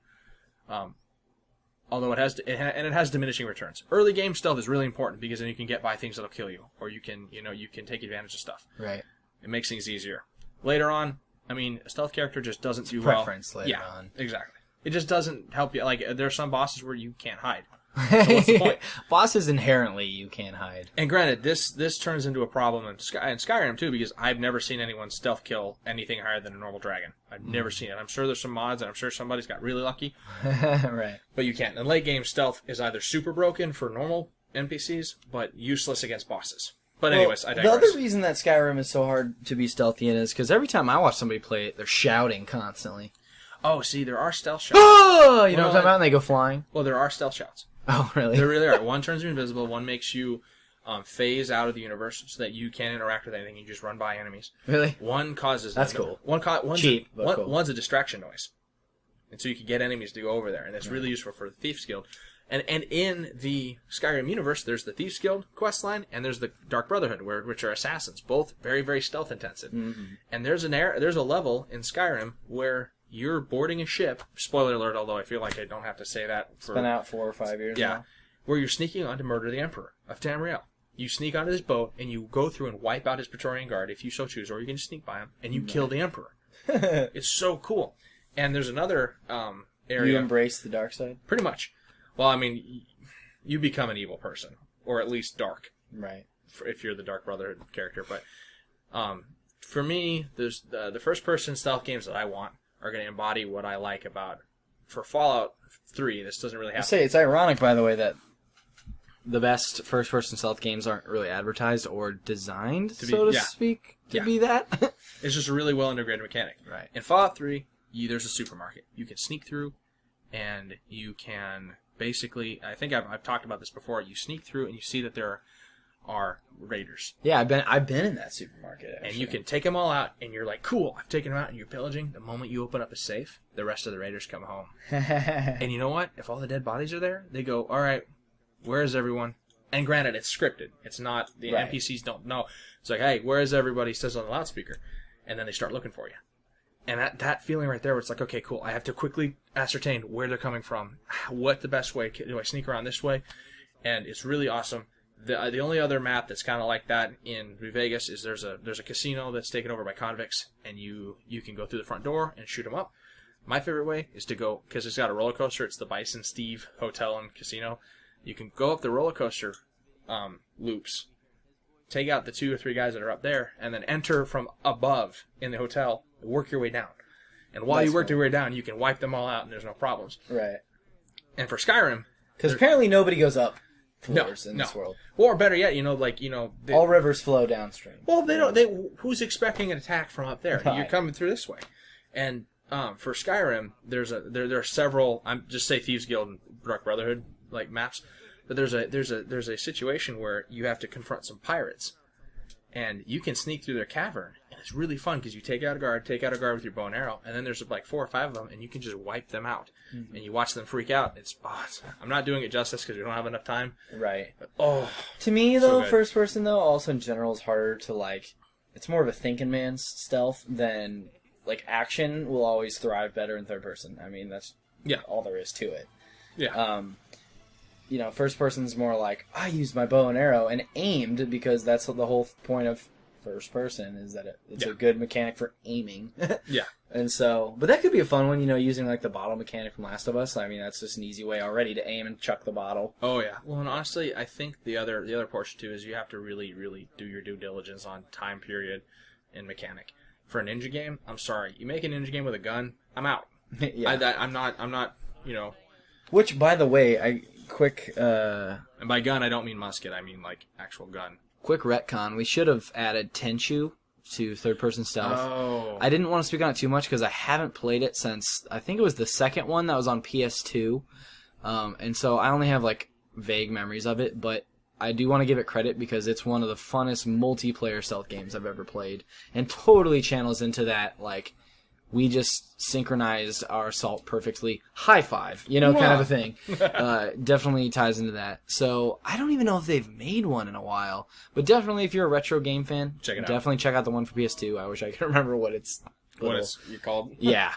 Although it has diminishing returns. Early game stealth is really important because then you can get by things that'll kill you, or you can take advantage of stuff. Right. It makes things easier. Later on, I mean, a stealth character just doesn't do preference well. later on. Exactly. It just doesn't help you. Like there are some bosses where you can't hide. So what's the point? Bosses inherently you can't hide. And granted, this turns into a problem in Skyrim too, because I've never seen anyone stealth kill anything higher than a normal dragon. I've never seen it. I'm sure there's some mods, and I'm sure somebody's got really lucky. Right. But you can't. In late game, stealth is either super broken for normal NPCs, but useless against bosses. But anyways, I The digress. other reason that Skyrim is so hard to be stealthy in is because every time I watch somebody play it, they're shouting constantly. Oh, see, there are stealth shouts. Oh, you know what I'm talking about? And they go flying. Well, there are stealth shouts. Oh, really? There really are. One turns you invisible. One makes you phase out of the universe so that you can't interact with anything. You just run by enemies. Really? One causes... That's cool. One's Cheap, but cool. One's a distraction noise. And so you can get enemies to go over there. And it's really useful for the Thieves Guild. And in the Skyrim universe, there's the Thieves Guild questline, and there's the Dark Brotherhood, which are assassins. Both very, very stealth intensive. And there's a level in Skyrim where you're boarding a ship. Spoiler alert, although I feel like I don't have to say that. It's been out 4 or 5 years now. Where you're sneaking on to murder the Emperor of Tamriel. You sneak onto this boat, and you go through and wipe out his Praetorian Guard, if you so choose, or you can just sneak by him, and you kill the Emperor. It's so cool. And there's another area... You embrace the dark side? Pretty much. Well, I mean, you become an evil person, or at least dark. Right. If you're the Dark Brotherhood character. But for me, there's the first-person stealth games that I want are going to embody what I like about... For Fallout 3, this doesn't really happen. I say it's ironic, by the way, that the best first-person stealth games aren't really advertised or designed, to speak, to be that. It's just a really well-integrated mechanic. Right. In Fallout 3, there's a supermarket. You can sneak through, and you can basically... I think I've talked about this before. You sneak through, and you see that there are raiders. Yeah, I've been in that supermarket, actually. And you can take them all out, and you're like, cool, I've taken them out, and you're pillaging. The moment you open up a safe, the rest of the raiders come home. And you know what? If all the dead bodies are there, they go, all right, where is everyone? And granted, it's scripted. It's not, the NPCs don't know. It's like, hey, where is everybody? Says on the loudspeaker. And then they start looking for you. And that feeling right there where it's like, okay, cool, I have to quickly ascertain where they're coming from. What the best way? Do I sneak around this way? And it's really awesome. The only other map that's kind of like that in New Vegas is there's a casino that's taken over by convicts, and you can go through the front door and shoot them up. My favorite way is to go, because it's got a roller coaster. It's the Bison Steve Hotel and Casino. You can go up the roller coaster loops, take out the 2 or 3 guys that are up there, and then enter from above in the hotel, and work your way down. And while you work your way down, you can wipe them all out, and there's no problems. Right. And for Skyrim, because apparently nobody goes up floors in this world. Or better yet, all rivers flow downstream. Well, who's expecting an attack from up there? Right. You're coming through this way. And for Skyrim, there are several. I'm just say Thieves Guild and Dark Brotherhood like maps, but there's a situation where you have to confront some pirates, and you can sneak through their cavern, and it's really fun because you take out a guard with your bow and arrow, and then there's like 4 or 5 of them, and you can just wipe them out, and you watch them freak out. I'm not doing it justice because we don't have enough time. Right. But, to me though, first person though, also in general is harder to like. It's more of a thinking man's stealth than like action will always thrive better in third person. I mean that's all there is to it. Yeah. First person's more like, I used my bow and arrow and aimed because that's the whole point of first person is that it's a good mechanic for aiming. Yeah. And so, but that could be a fun one, using like the bottle mechanic from Last of Us. I mean, that's just an easy way already to aim and chuck the bottle. Oh, yeah. Well, and honestly, I think the other portion too is you have to really, really do your due diligence on time period and mechanic. For a ninja game, I'm sorry. You make a ninja game with a gun, I'm out. Yeah. I'm not, Which, by the way, quick... And by gun, I don't mean musket. I mean, like, actual gun. Quick retcon. We should have added Tenchu to third-person stealth. Oh. I didn't want to speak on it too much because I haven't played it since... I think it was the second one that was on PS2. And so I only have, like, vague memories of it, but I do want to give it credit because it's one of the funnest multiplayer stealth games I've ever played. And totally channels into that, like... We just synchronized our assault perfectly. High five, kind of a thing. Definitely ties into that. So, I don't even know if they've made one in a while. But definitely, if you're a retro game fan, definitely check out the one for PS2. I wish I could remember what it's called. Yeah,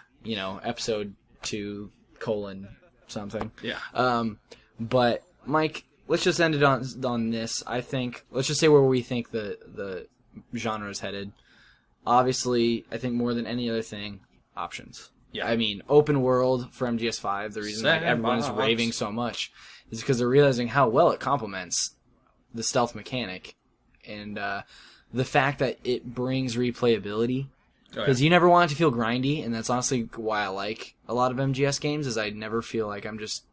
episode 2, something. Yeah. But, Mike, let's just end it on this. Let's just say where we think the genre is headed. Obviously, I think more than any other thing, options. Yeah. I mean, open world for MGS5, the reason everyone's raving so much is because they're realizing how well it complements the stealth mechanic and the fact that it brings replayability. Because you never want it to feel grindy, and that's honestly why I like a lot of MGS games, is I never feel like I'm just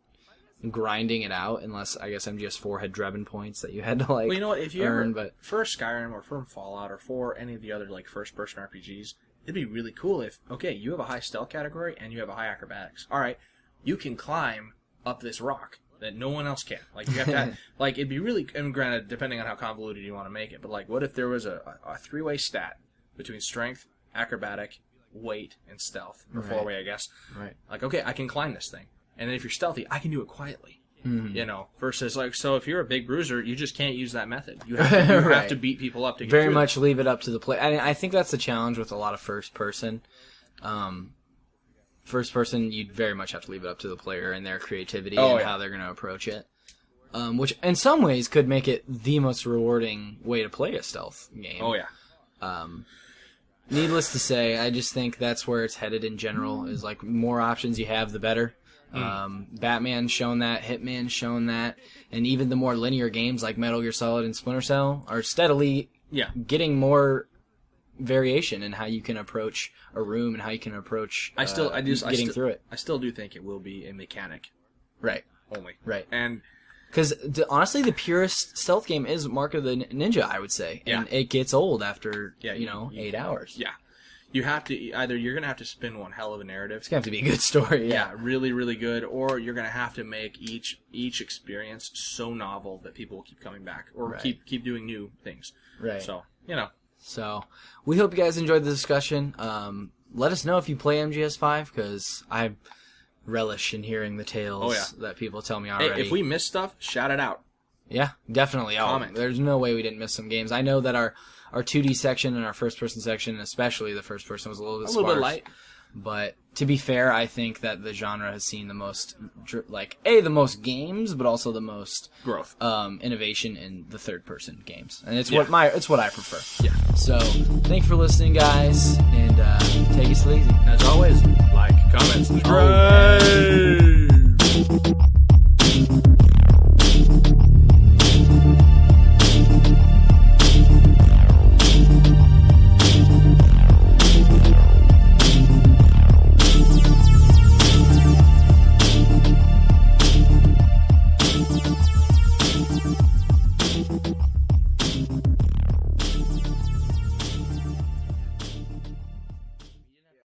grinding it out, unless I guess MGS4 had Drebin points that you had to like. Well, you know what? If you earn, but for Skyrim or for Fallout or for any of the other like first-person RPGs, it'd be really cool if you have a high stealth category and you have a high acrobatics. All right, you can climb up this rock that no one else can. Like you have to, like it'd be really. And granted, depending on how convoluted you want to make it, but like, what if there was a 3-way stat between strength, acrobatic, weight, and stealth, or 4-way, I guess. Right. Like, okay, I can climb this thing. And then if you're stealthy, I can do it quietly. Versus like, so if you're a big bruiser, you just can't use that method. You have to beat people up to get very much leave it up to the player. I think that's the challenge with a lot of first person. First person, you'd very much have to leave it up to the player and their creativity and how they're going to approach it. Which in some ways could make it the most rewarding way to play a stealth game. Oh yeah. Needless to say, I just think that's where it's headed in general. Is like more options you have, the better. Batman's shown that, Hitman's shown that, and even the more linear games like Metal Gear Solid and Splinter Cell are steadily getting more variation in how you can approach a room and how you can approach getting through it. I still do think it will be a mechanic. Right. Only. Right. And because honestly, the purest stealth game is Mark of the Ninja, I would say. And it gets old after, 8 hours. Yeah. You have to, you're going to have to spin one hell of a narrative. It's going to have to be a good story, yeah. Really, really good. Or you're going to have to make each experience so novel that people will keep coming back. Or keep doing new things. Right. So, So, we hope you guys enjoyed the discussion. Let us know if you play MGS5, because I relish in hearing the tales that people tell me already. Hey, if we miss stuff, shout it out. Yeah, definitely. Comment. There's no way we didn't miss some games. I know that our 2D section and our first-person section, especially the first person, was a little bit sparse. Bit light. But to be fair, I think that the genre has seen the most, the most games, but also the most growth, innovation in the third-person games, and it's Yeah. it's what I prefer. Yeah. So, thank you for listening, guys, and take it easy. As always, like, comment, subscribe.